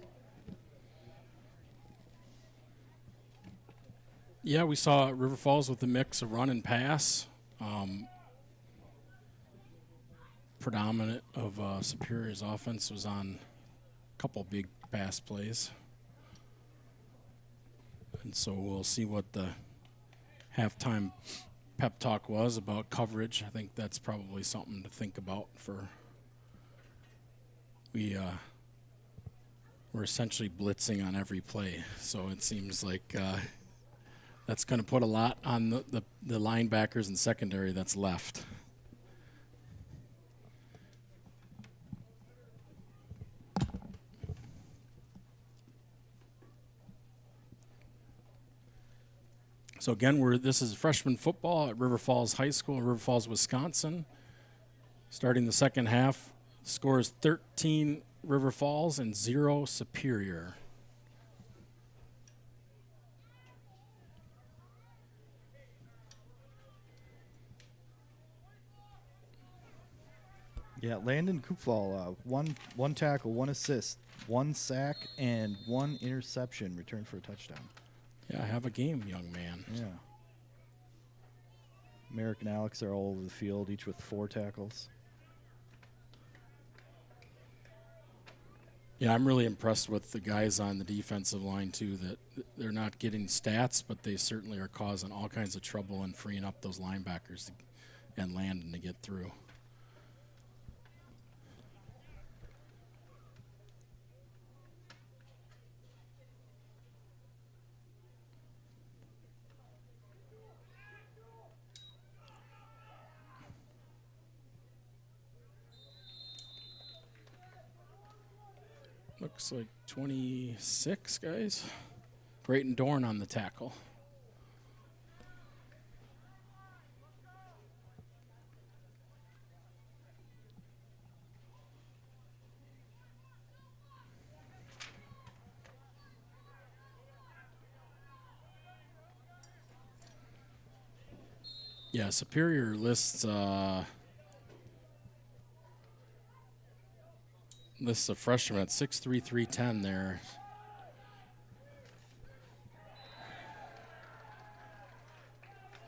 Yeah, we saw River Falls with a mix of run and pass. Predominant of Superior's offense was on a couple big pass plays. And so we'll see what the halftime pep talk was about coverage. I think that's probably something to think about for we're essentially blitzing on every play. So it seems like that's going to put a lot on the linebackers and secondary that's left. So again, this is freshman football at River Falls High School in River Falls, Wisconsin. Starting the second half, score is 13 River Falls and 0 Superior. Yeah, Landon Kupfal, one tackle, 1 assist, 1 sack, and 1 interception returned for a touchdown. Yeah, have a game, young man. Yeah. Merrick and Alex are all over the field, each with 4 tackles. Yeah, I'm really impressed with the guys on the defensive line, too, that they're not getting stats, but they certainly are causing all kinds of trouble and freeing up those linebackers and Landon to get through. Looks like 26 guys. Brayton Dorn on the tackle. Yeah, Superior lists a freshman at 6'3", 310 there.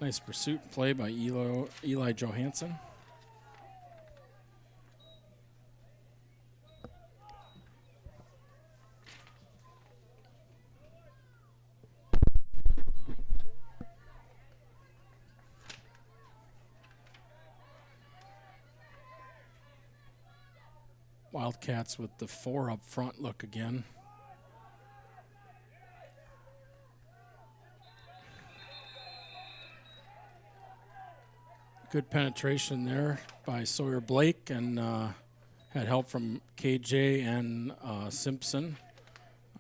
Nice pursuit play by Eli Johansson. Wildcats with the 4 up front look again. Good penetration there by Sawyer Blake, and had help from KJ and Simpson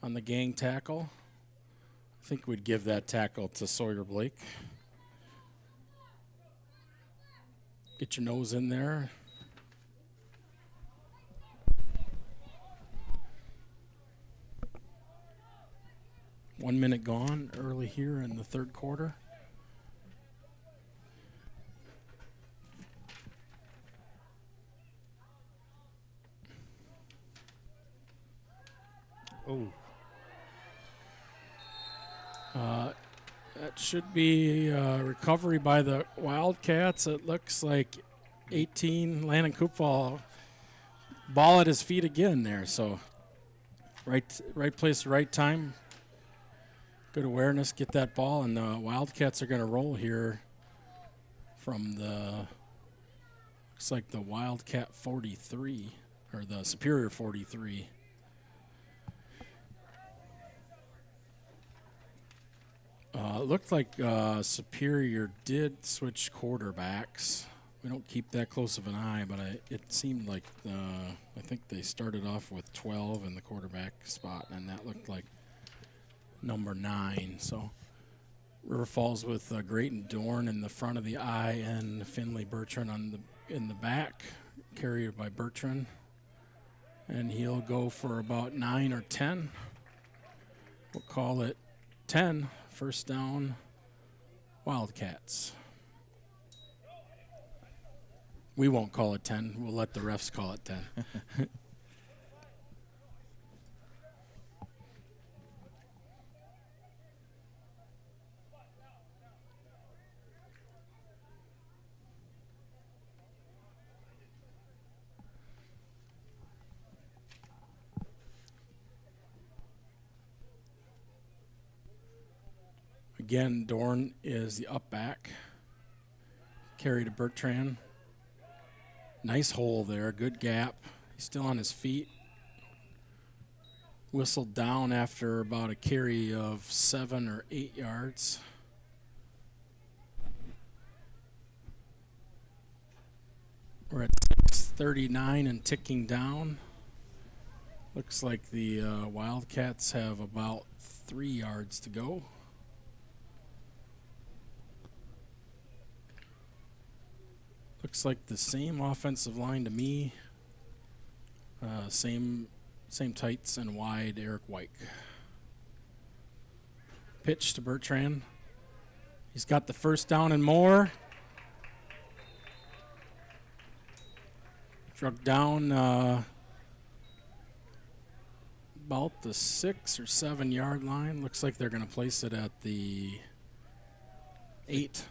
on the gang tackle. I think we'd give that tackle to Sawyer Blake. Get your nose in there. One minute gone early here in the third quarter. Oh. That should be a recovery by the Wildcats. It looks like 18, Landon Kupfal, ball at his feet again there. So right place, right time. Good awareness, get that ball, and the Wildcats are going to roll here from looks like the Wildcat 43, or the Superior 43. It looked like Superior did switch quarterbacks. we don't keep that close of an eye, but it seemed like I think they started off with 12 in the quarterback spot, and that looked like number 9. So River Falls with Grayton Dorn in the front of the eye and Finley Bertrand in the back, carried by Bertrand, and he'll go for about 9 or 10. We'll call it 10, first down, Wildcats. We won't call it 10. We'll let the refs call it 10. Again, Dorn is the up back. Carry to Bertrand. Nice hole there, good gap. He's still on his feet. Whistled down after about a carry of 7 or 8 yards. We're at 6:39 and ticking down. Looks like the Wildcats have about 3 yards to go. Looks like the same offensive line to me. Same tights and wide, Eric White. Pitch to Bertrand. He's got the first down and more. Struck down about the 6 or 7 yard line. Looks like they're going to place it at the 8.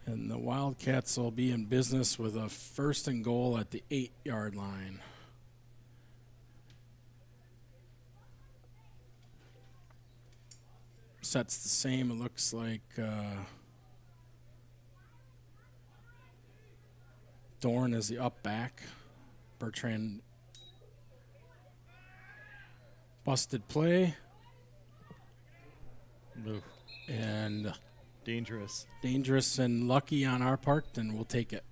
And the Wildcats will be in business with a first and goal at the 8 yard line. Sets the same, it looks like Dorn is the up back. Bertrand busted play. Oof. And Dangerous. dangerous and lucky on our part, and we'll take it.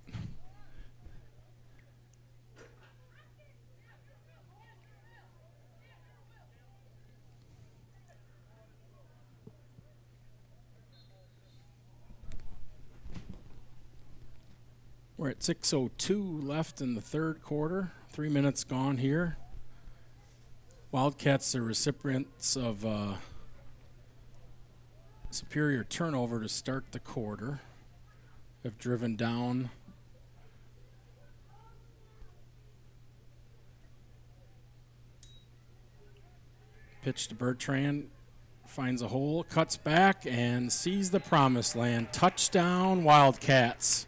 We're at 6:02 left in the third quarter. 3 minutes gone here. Wildcats are recipients of superior turnover to start the quarter. Have driven down. Pitch to Bertrand. Finds a hole, cuts back, and sees the promised land. Touchdown, Wildcats.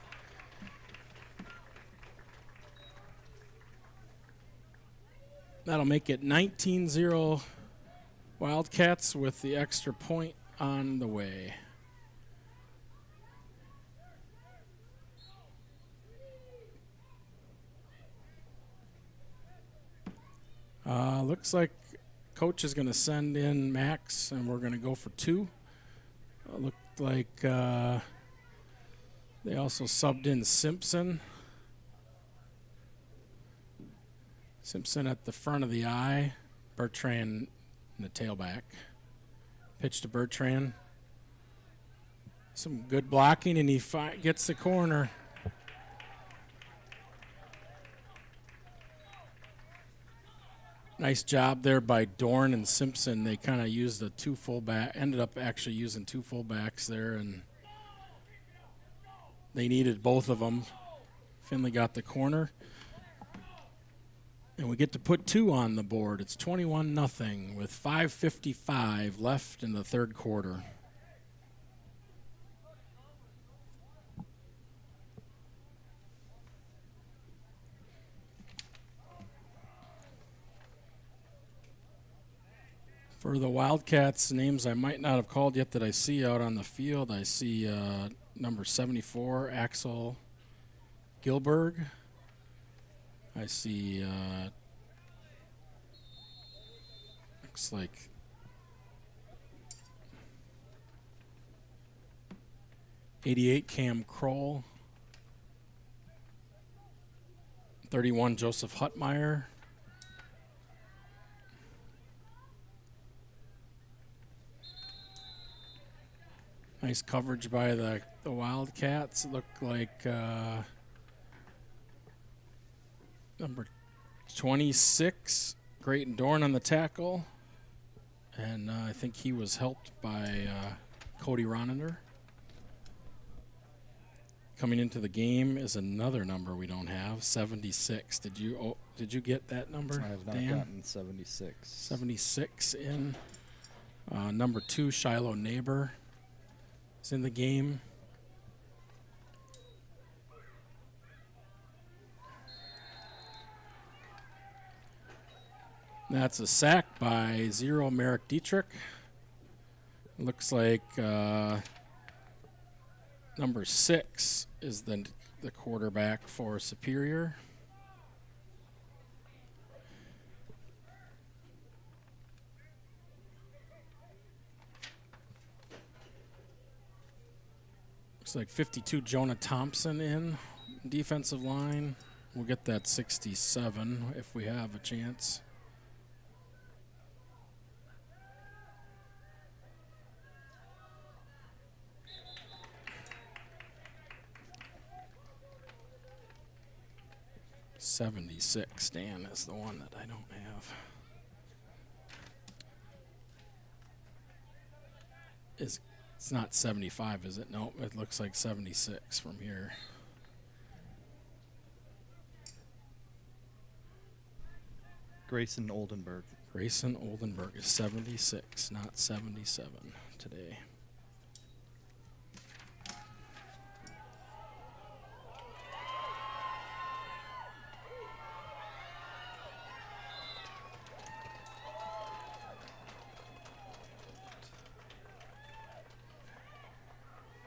That'll make it 19-0 Wildcats with the extra point on the way. Looks like coach is going to send in Max, and we're going to go for 2. Looked like they also subbed in Simpson. Simpson at the front of the eye. Bertrand in the tailback. Pitch to Bertrand. Some good blocking, and he gets the corner. Nice job there by Dorn and Simpson. They kind of used the 2 fullback, ended up actually using 2 fullbacks there, and they needed both of them. Finley got the corner. And we get to put 2 on the board. It's 21-0 with 5:55 left in the third quarter. For the Wildcats, names I might not have called yet that I see out on the field, I see number 74, Axel Gilberg. I see, looks like 88, Cam Kroll. 31, Joseph Huttmeyer. Nice coverage by the Wildcats. Look like number 26, Grayton Dorn on the tackle. And I think he was helped by Cody Ronender. Coming into the game is another number we don't have, 76. Did you get that number, I have not Dan? gotten 76. 76 in. Number 2, Shiloh Neighbor is in the game. That's a sack by 0, Merrick Dietrich. Looks like number 6 is the quarterback for Superior. Looks like 52, Jonah Thompson in defensive line. We'll get that 67 if we have a chance. '76, Dan, is the one that I don't have. It's not 75, is it? No, it looks like 76 from here. Grayson Oldenburg. Grayson Oldenburg is 76, not 77 today.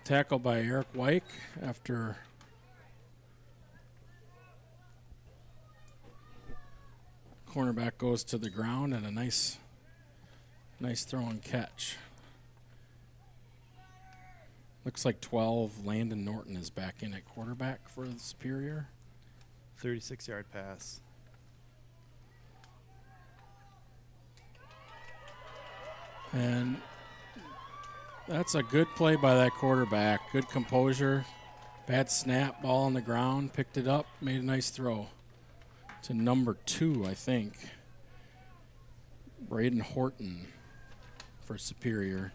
Tackle by Eric Wyke after cornerback goes to the ground, and a nice throw and catch. Looks like 12, Landon Norton is back in at quarterback for the Superior. 36-yard pass. And that's a good play by that quarterback. Good composure. Bad snap, ball on the ground, picked it up, made a nice throw to number 2, I think. Braden Horton for Superior.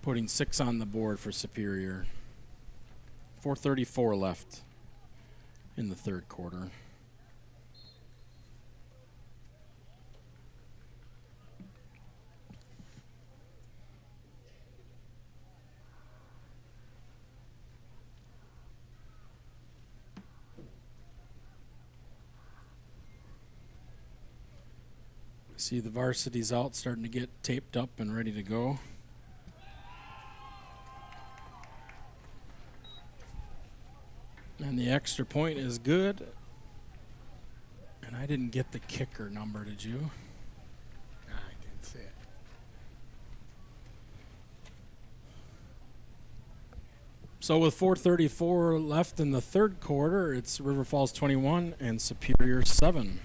Putting 6 on the board for Superior. 4:34 left in the third quarter. See the varsity's out, starting to get taped up and ready to go. And the extra point is good. And I didn't get the kicker number, did you? I didn't see it. So with 4:34 left in the third quarter, it's River Falls 21 and Superior 7.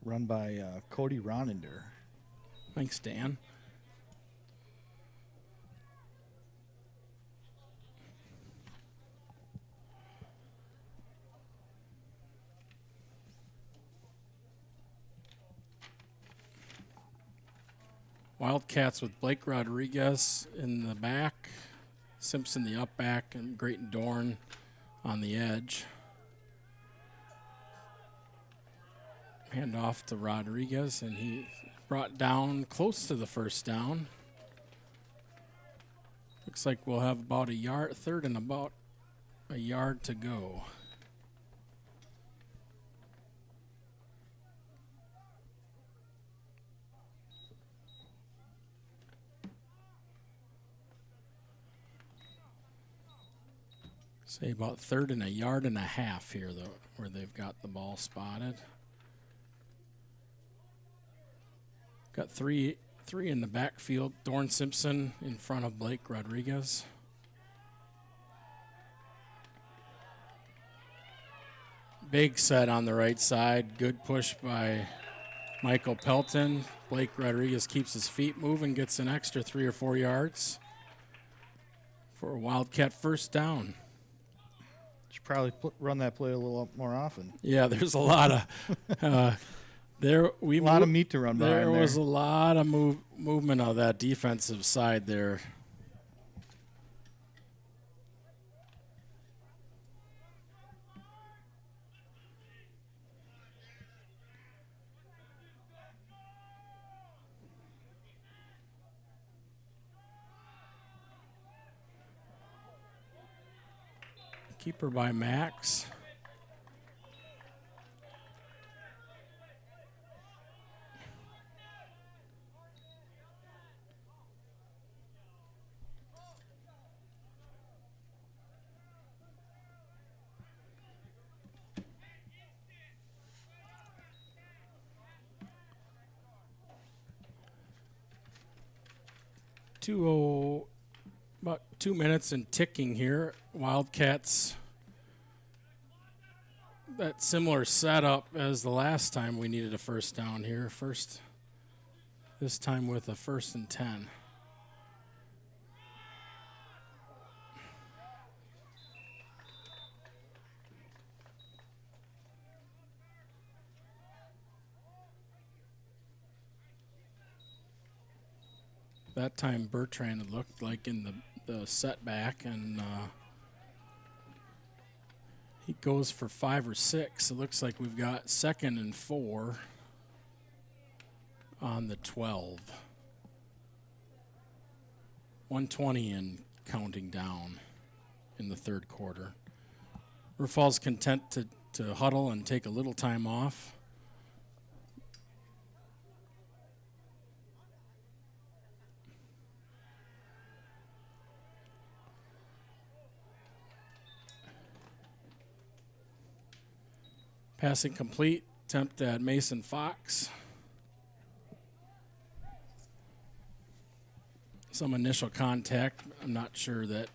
run by Cody Ronender. Thanks, Dan. Wildcats with Blake Rodriguez in the back, Simpson the up back, and Grayton Dorn on the edge. Hand off to Rodriguez, and he brought down close to the first down. Looks like we'll have about a yard, third and about a yard to go. Say about third and a yard and a half here, though, where they've got the ball spotted. Got three in the backfield. Dorn Simpson in front of Blake Rodriguez. Big set on the right side. Good push by Michael Pelton. Blake Rodriguez keeps his feet moving, gets an extra 3 or 4 yards for a Wildcat first down. Should probably run that play a little more often. Yeah, there's a lot of A lot of meat to run behind there. there. Was a lot of movement on that defensive side there. Keeper by Max. About 2 minutes and ticking here. Wildcats, that similar setup as the last time we needed a first down here. This time with a 1st and 10. That time Bertrand had looked like in the setback, and he goes for 5 or 6. It looks like we've got 2nd and 4 on the 12. 1:20 and counting down in the third quarter. River Falls content to huddle and take a little time off. Passing complete, attempt at Mason Fox. Some initial contact. I'm not sure that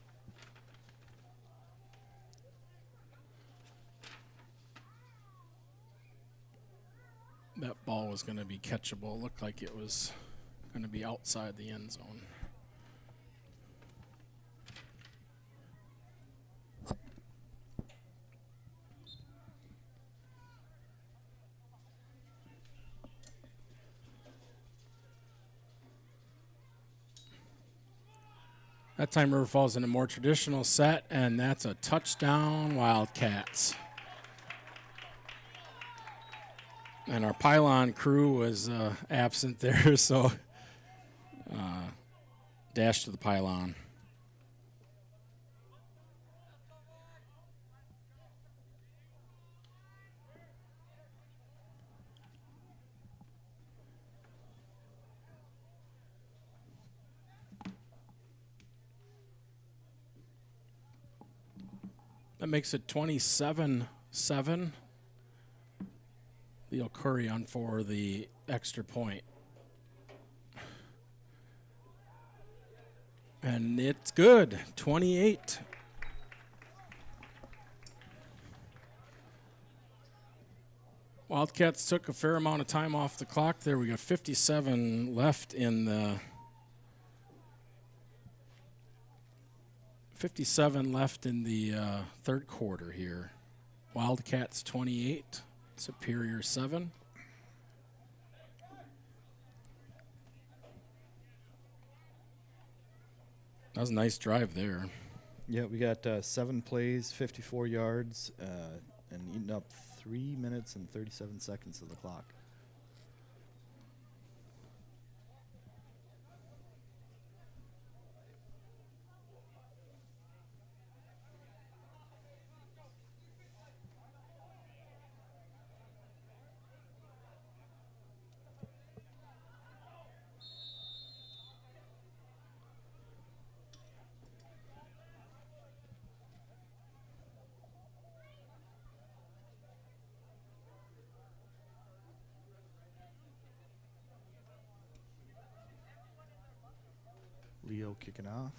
that ball was going to be catchable. It looked like it was going to be outside the end zone. That time River Falls in a more traditional set, and that's a touchdown, Wildcats. And our pylon crew was absent there, so dash to the pylon. That makes it 27-7. Leo Curry on for the extra point. And it's good, 28. Wildcats took a fair amount of time off the clock there. We got 57 left in the third quarter here. Wildcats 28, Superior 7. That was a nice drive there. Yeah, we got 7 plays, 54 yards, and eating up 3 minutes and 37 seconds of the clock. Leo kicking off.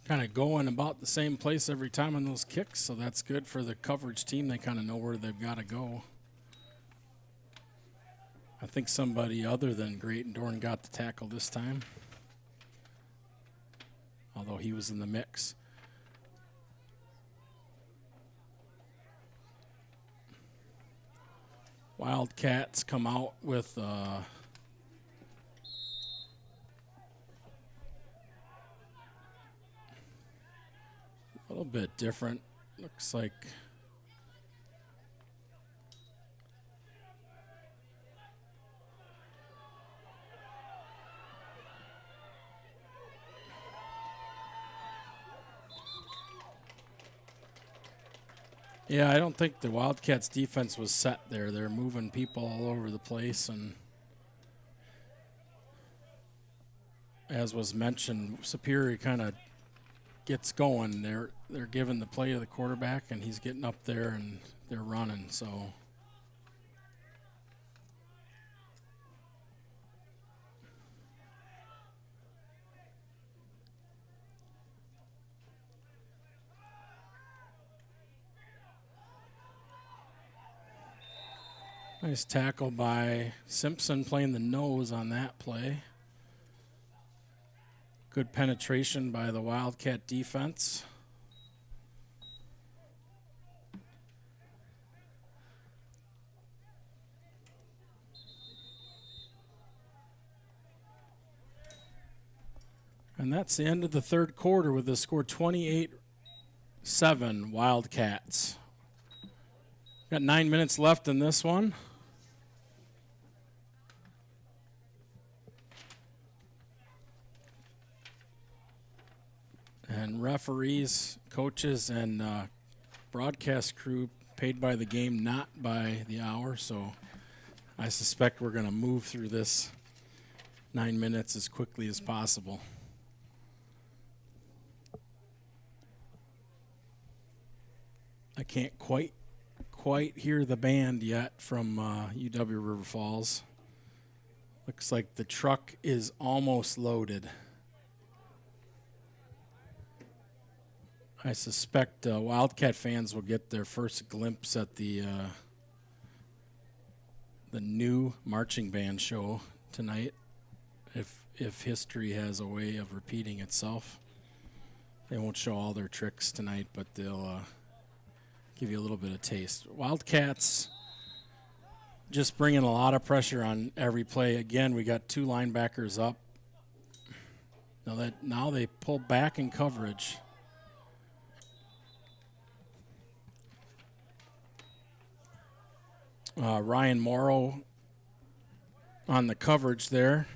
Kind of going about the same place every time on those kicks, so that's good for the coverage team. They kind of know where they've got to go. I think somebody other than Great Dorn got the tackle this time, although he was in the mix. Wildcats come out with a little bit different. Looks like I don't think the Wildcats defense was set there. They're moving people all over the place, and as was mentioned, Superior kind of gets going. They're giving the play to the quarterback, and he's getting up there, and they're running. So nice tackle by Simpson, playing the nose on that play. Good penetration by the Wildcat defense. And that's the end of the third quarter with the score 28-7 Wildcats. Got 9 minutes left in this one. And referees, coaches, and broadcast crew paid by the game, not by the hour. So I suspect we're going to move through this 9 minutes as quickly as possible. I can't quite hear the band yet from UW River Falls. Looks like the truck is almost loaded. I suspect Wildcat fans will get their first glimpse at the new marching band show tonight, if history has a way of repeating itself. They won't show all their tricks tonight, but they'll give you a little bit of taste. Wildcats just bringing a lot of pressure on every play. Again, we got 2 linebackers up. Now they pull back in coverage. Ryan Morrow on the coverage there.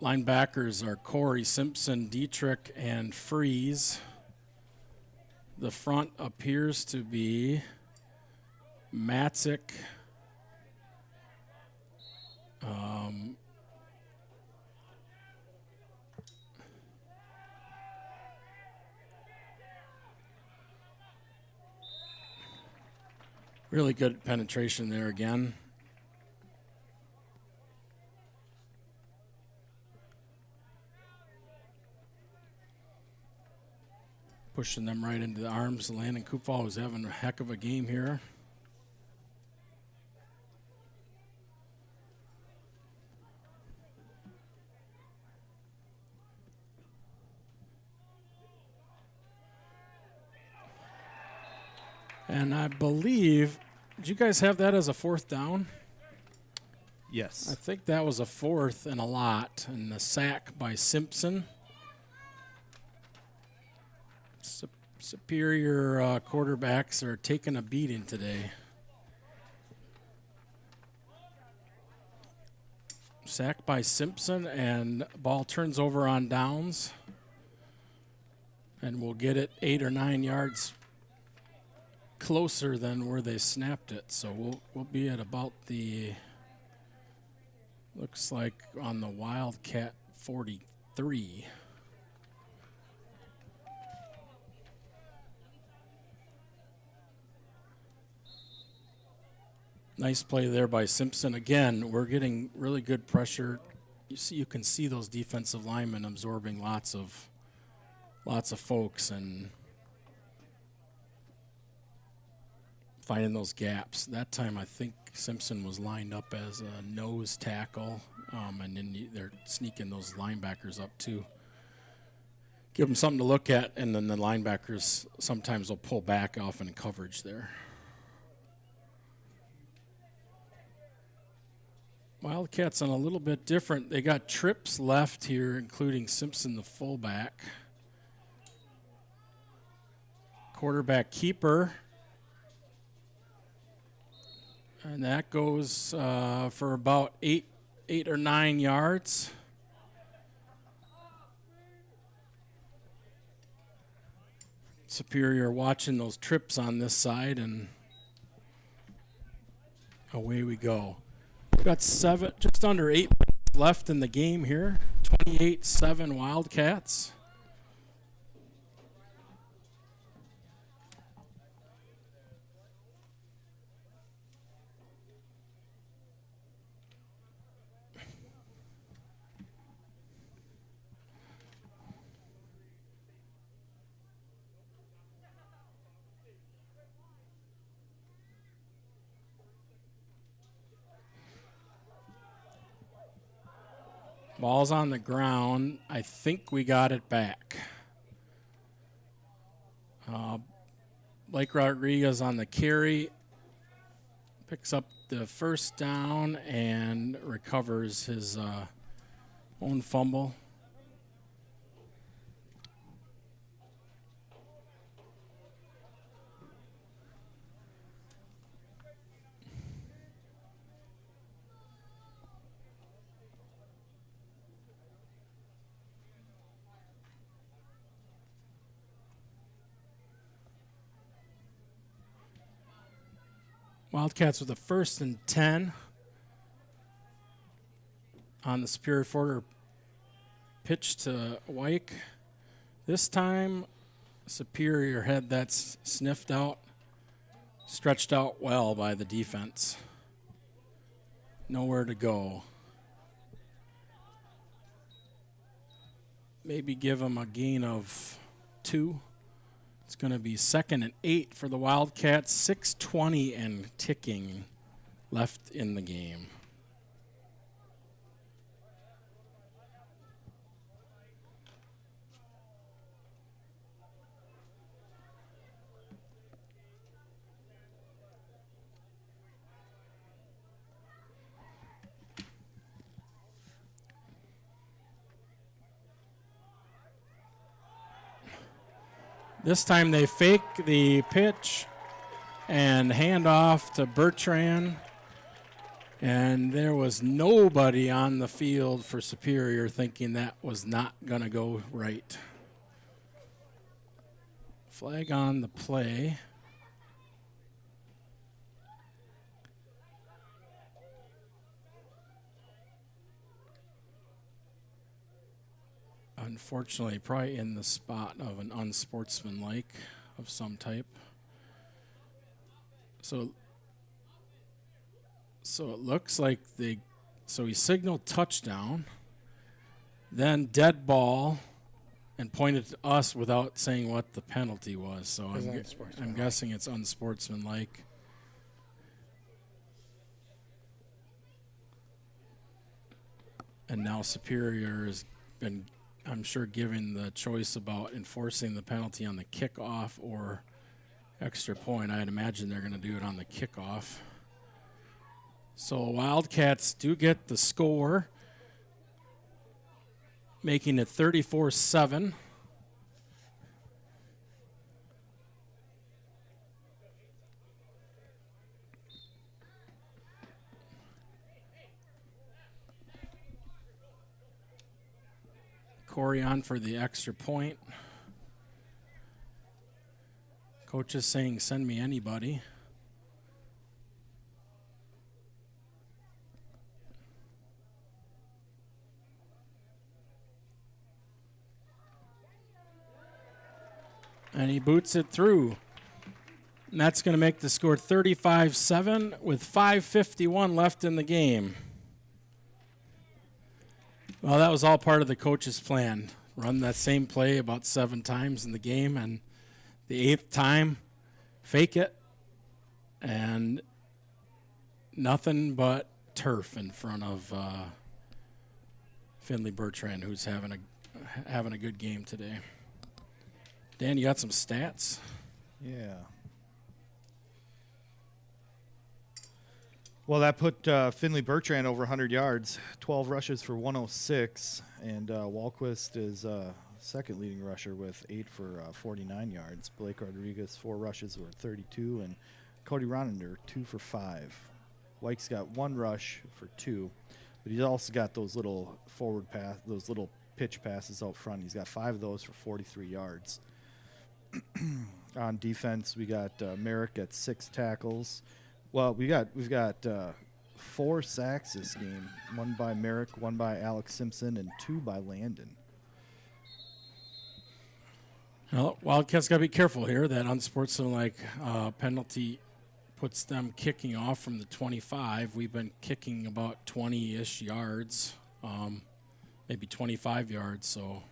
Linebackers are Corey, Simpson, Dietrich, and Freeze. The front appears to be Matzik, Really good penetration there again. Pushing them right into the arms. Landon Kupal was having a heck of a game here. And I believe, did you guys have that as a fourth down? Yes. I think that was a fourth and a lot. And the sack by Simpson. Superior quarterbacks are taking a beating today. Sack by Simpson, and ball turns over on downs. And we'll get it 8 or 9 yards closer than where they snapped it. So we'll be at about the, looks like on the Wildcat 43. Nice play there by Simpson. Again, we're getting really good pressure. You can see those defensive linemen absorbing lots of folks and finding those gaps. That time, I think Simpson was lined up as a nose tackle, and then they're sneaking those linebackers up too. Give them something to look at, and then the linebackers sometimes will pull back off in coverage there. Wildcats on a little bit different. They got trips left here, including Simpson, the fullback. Quarterback keeper. And that goes for about 8 or 9 yards. Superior watching those trips on this side, and away we go. We've got just under 8 minutes left in the game here. 28-7 Wildcats. Ball's on the ground. I think we got it back. Blake Rodriguez on the carry. Picks up the first down and recovers his own fumble. Wildcats with a 1st and 10 on the Superior Forder pitch to Wyke. This time, Superior had that sniffed out, stretched out well by the defense. Nowhere to go. Maybe give them a gain of 2. It's going to be 2nd and 8 for the Wildcats. 6:20 and ticking left in the game. This time they fake the pitch and hand off to Bertrand. And there was nobody on the field for Superior thinking that was not going to go right. Flag on the play. Unfortunately, probably in the spot of an unsportsmanlike of some type. So So it looks like so he signaled touchdown, then dead ball, and pointed to us without saying what the penalty was. So It's I'm unsportsmanlike. guessing it's unsportsmanlike. And now Superior has been, I'm sure, given the choice about enforcing the penalty on the kickoff or extra point. I'd imagine they're going to do it on the kickoff. So Wildcats do get the score, making it 34-7. Corey on for the extra point. Coach is saying, send me anybody. And he boots it through. And that's going to make the score 35-7 with 5:51 left in the game. Well, that was all part of the coach's plan. Run that same play about 7 times in the game, and the 8th time, fake it, and nothing but turf in front of Finley Bertrand, who's having a good game today. Dan, you got some stats? Yeah. Well, that put Finley Bertrand over 100 yards, 12 rushes for 106, and Walquist is second leading rusher with 8 for 49 yards. Blake Rodriguez, 4 rushes for 32, and Cody Ronender, 2 for 5. White's got 1 rush for 2, but he's also got those little forward pass, those little pitch passes out front. He's got 5 of those for 43 yards. On defense, we got Merrick at 6 tackles. Well, we've got 4 sacks this game. 1 by Merrick, 1 by Alex Simpson, and 2 by Landon. Well, Wildcats got to be careful here. That unsportsmanlike penalty puts them kicking off from the 25. We've been kicking about 20-ish yards, maybe 25 yards. So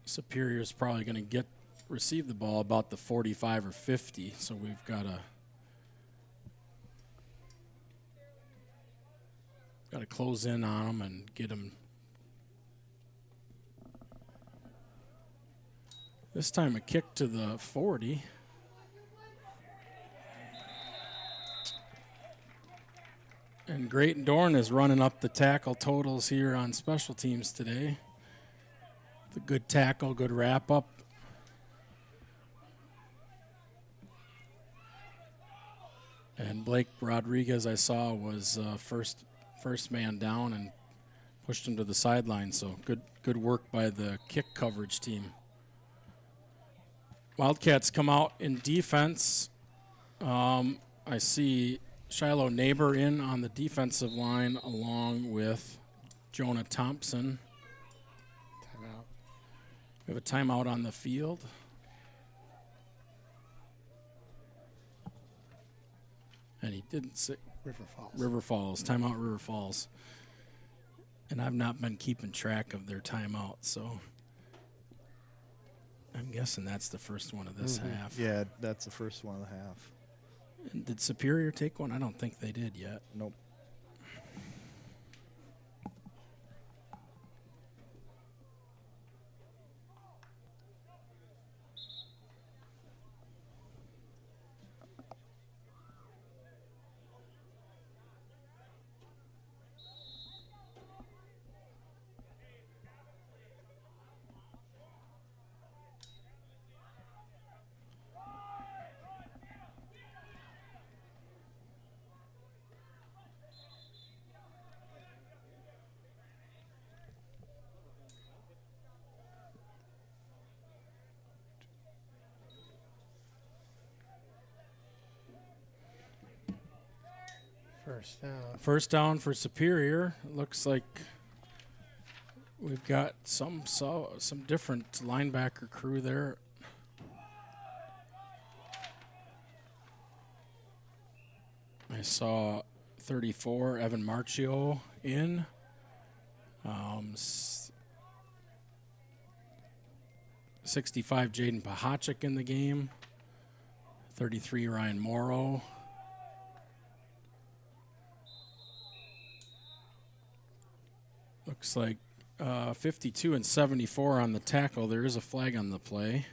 Superior's probably going to receive the ball about the 45 or 50. So we've got to close in on them and get them. This time a kick to the 40. And Great Dorn is running up the tackle totals here on special teams today. The good tackle, good wrap up. And Blake Rodriguez, I saw, was first man down and pushed him to the sideline. So good work by the kick coverage team. Wildcats come out in defense. I see Shiloh Neighbor in on the defensive line along with Jonah Thompson. Timeout. We have a timeout on the field. And he didn't say River Falls. River Falls, timeout River Falls. And I've not been keeping track of their timeout, so I'm guessing that's the first one of this half. Yeah, that's the first one of the half. And did Superior take one? I don't think they did yet. Nope. First down. First down for Superior. Looks like we've got some different linebacker crew there. I saw 34, Evan Marchio in. 65, Jaden Pahachik in the game. 33, Ryan Morrow. Looks like 52 and 74 on the tackle. There is a flag on the play.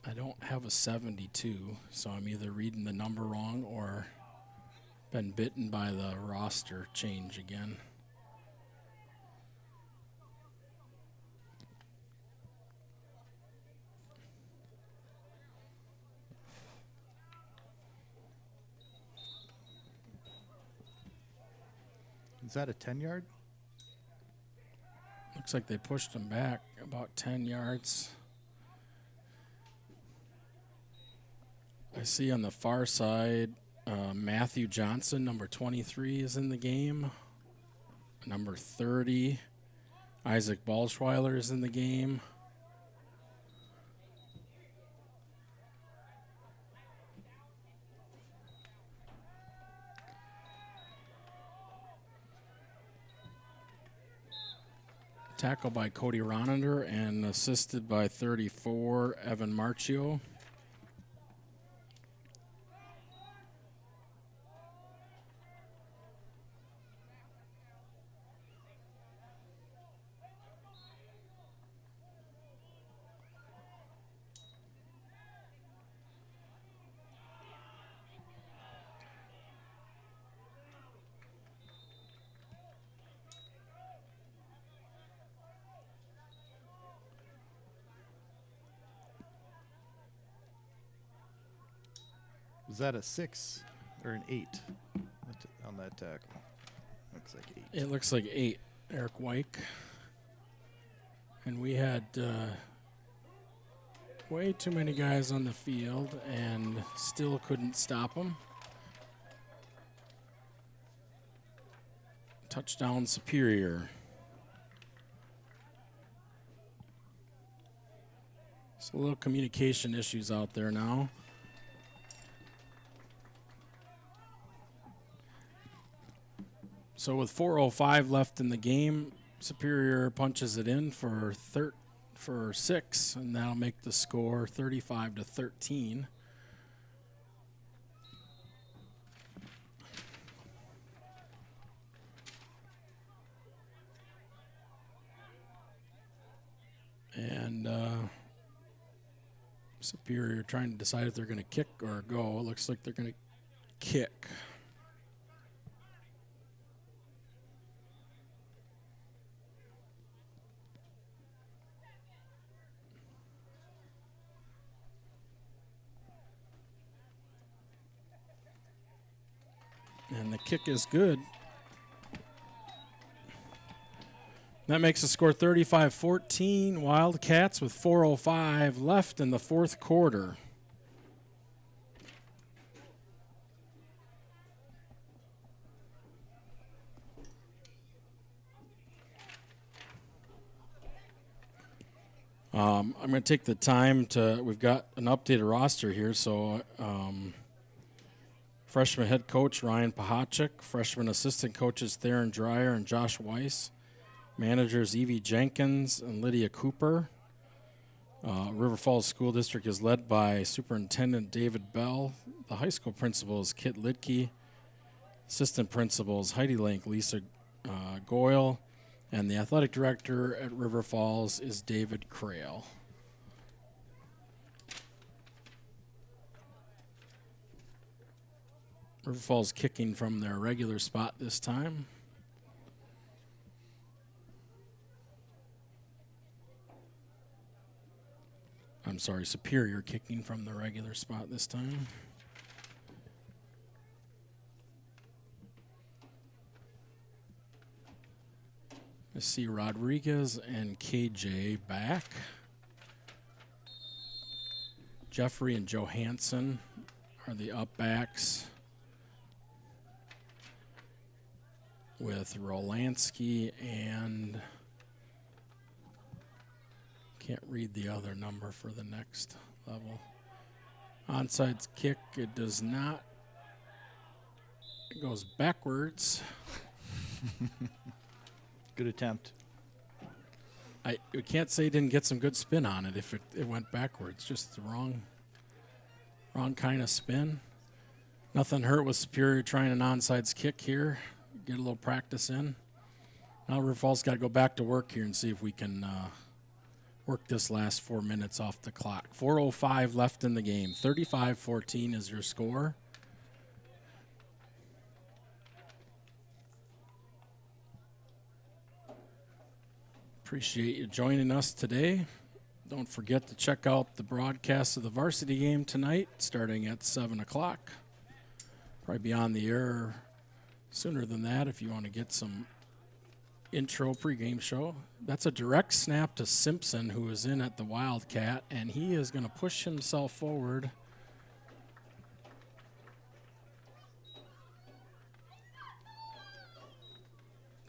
I don't have a 72, so I'm either reading the number wrong or been bitten by the roster change again. Is that a 10-yard? Looks like they pushed him back about 10 yards. I see on the far side, Matthew Johnson, number 23, is in the game. Number 30, Isaac Balschweiler is in the game. Tackle by Cody Ronander and assisted by 34, Evan Marchio. Was that a 6 or an 8 on that tackle? Looks like 8. It looks like 8, Eric Wyke. And we had way too many guys on the field and still couldn't stop them. Touchdown Superior. So a little communication issues out there now. So with 4:05 left in the game, Superior punches it in for 6, and that'll make the score 35-13. And Superior trying to decide if they're going to kick or go. It looks like they're going to kick. And the kick is good. That makes the score 35-14. Wildcats with 4:05 left in the fourth quarter. I'm going to take the time to, we've got an updated roster here, so freshman head coach Ryan Pahachik, freshman assistant coaches Theron Dreyer and Josh Weiss, managers Evie Jenkins and Lydia Cooper. River Falls School District is led by Superintendent David Bell. The high school principal is Kit Lidke. Assistant principals Heidi Link, Lisa Goyle, and the athletic director at River Falls is David Crail. River Falls kicking from their regular spot this time. I'm sorry, Superior kicking from the regular spot this time. I see Rodriguez and KJ back. Jeffrey and Johansson are the up backs, with Rolansky and can't read the other number for the next level. Onside kick, it does not. It goes backwards. Good attempt. We can't say he didn't get some good spin on it if it went backwards. Just the wrong kind of spin. Nothing hurt with Superior trying an onside kick here. Get a little practice in. Now River Falls got to go back to work here and see if we can work this last 4 minutes off the clock. 4:05 left in the game. 35-14 is your score. Appreciate you joining us today. Don't forget to check out the broadcast of the varsity game tonight, starting at 7 o'clock. Probably be on the air sooner than that if you want to get some intro pregame show. That's a direct snap to Simpson, who is in at the Wildcat, and he is going to push himself forward.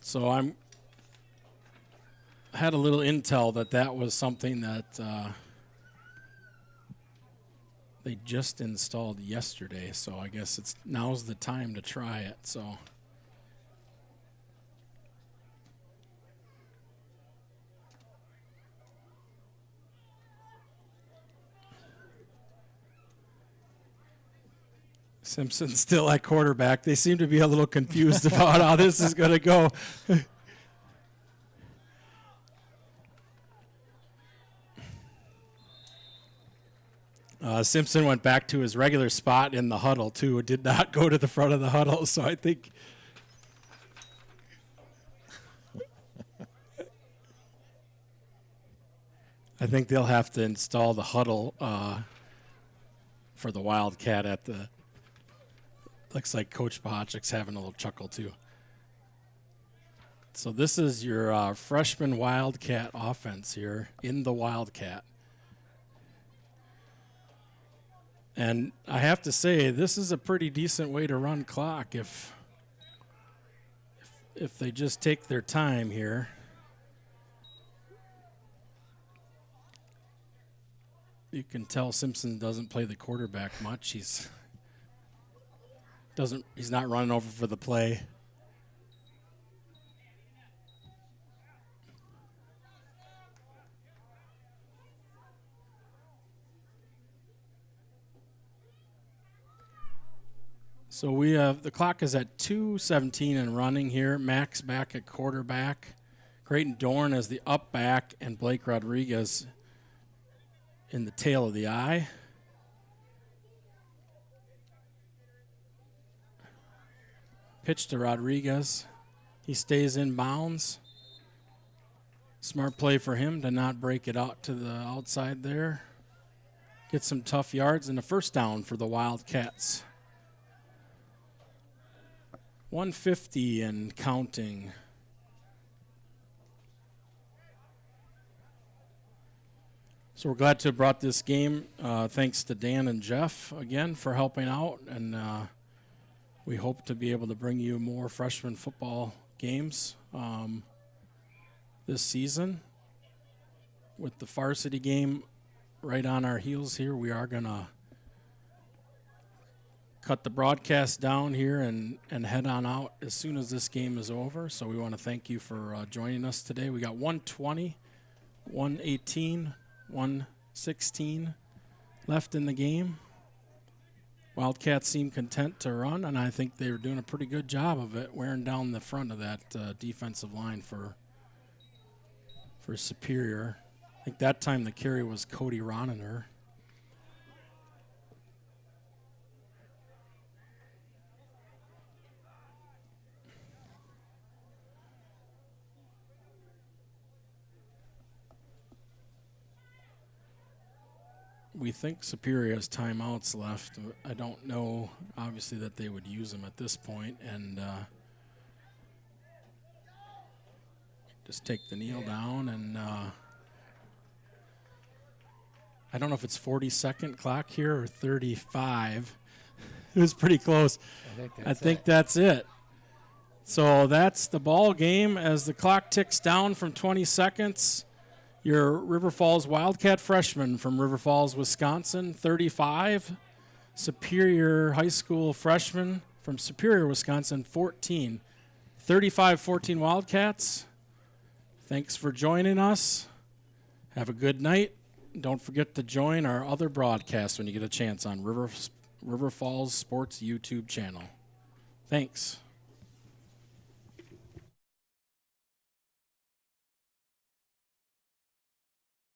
So I had a little intel that was something that they just installed yesterday, so I guess now's the time to try it. So Simpson's still at quarterback. They seem to be a little confused about how this is going to go. Simpson went back to his regular spot in the huddle, too. Did not go to the front of the huddle, so I think they'll have to install the huddle for the Wildcat at the. Looks like Coach Pahachik's having a little chuckle, too. So this is your freshman Wildcat offense here in the Wildcat. And I have to say, this is a pretty decent way to run clock if they just take their time here. You can tell Simpson doesn't play the quarterback much. He's not running over for the play. So we have the clock is at 2:17 and running here. Max back at quarterback. Creighton Dorn as the up back, and Blake Rodriguez in the tail of the eye. Pitch to Rodriguez. He stays in bounds. Smart play for him to not break it out to the outside there. Get some tough yards and a first down for the Wildcats. 150 and counting. So we're glad to have brought this game. Thanks to Dan and Jeff again for helping out, and we hope to be able to bring you more freshman football games this season. With the varsity game right on our heels here, we are going to cut the broadcast down here and head on out as soon as this game is over. So we want to thank you for joining us today. We got 120, 118, 116 left in the game. Wildcats seem content to run, and I think they were doing a pretty good job of it, wearing down the front of that defensive line for Superior. I think that time the carry was Cody Roniner. We think Superior has timeouts left. I don't know, obviously, that they would use them at this point. And just take the kneel down. And I don't know if it's 40-second clock here or 35. It was pretty close. I think that's it. So that's the ball game as the clock ticks down from 20 seconds. Your River Falls Wildcat freshman from River Falls, Wisconsin, 35. Superior High School freshman from Superior, Wisconsin, 14. 35-14 Wildcats. Thanks for joining us. Have a good night. Don't forget to join our other broadcasts when you get a chance on River Falls Sports YouTube channel. Thanks.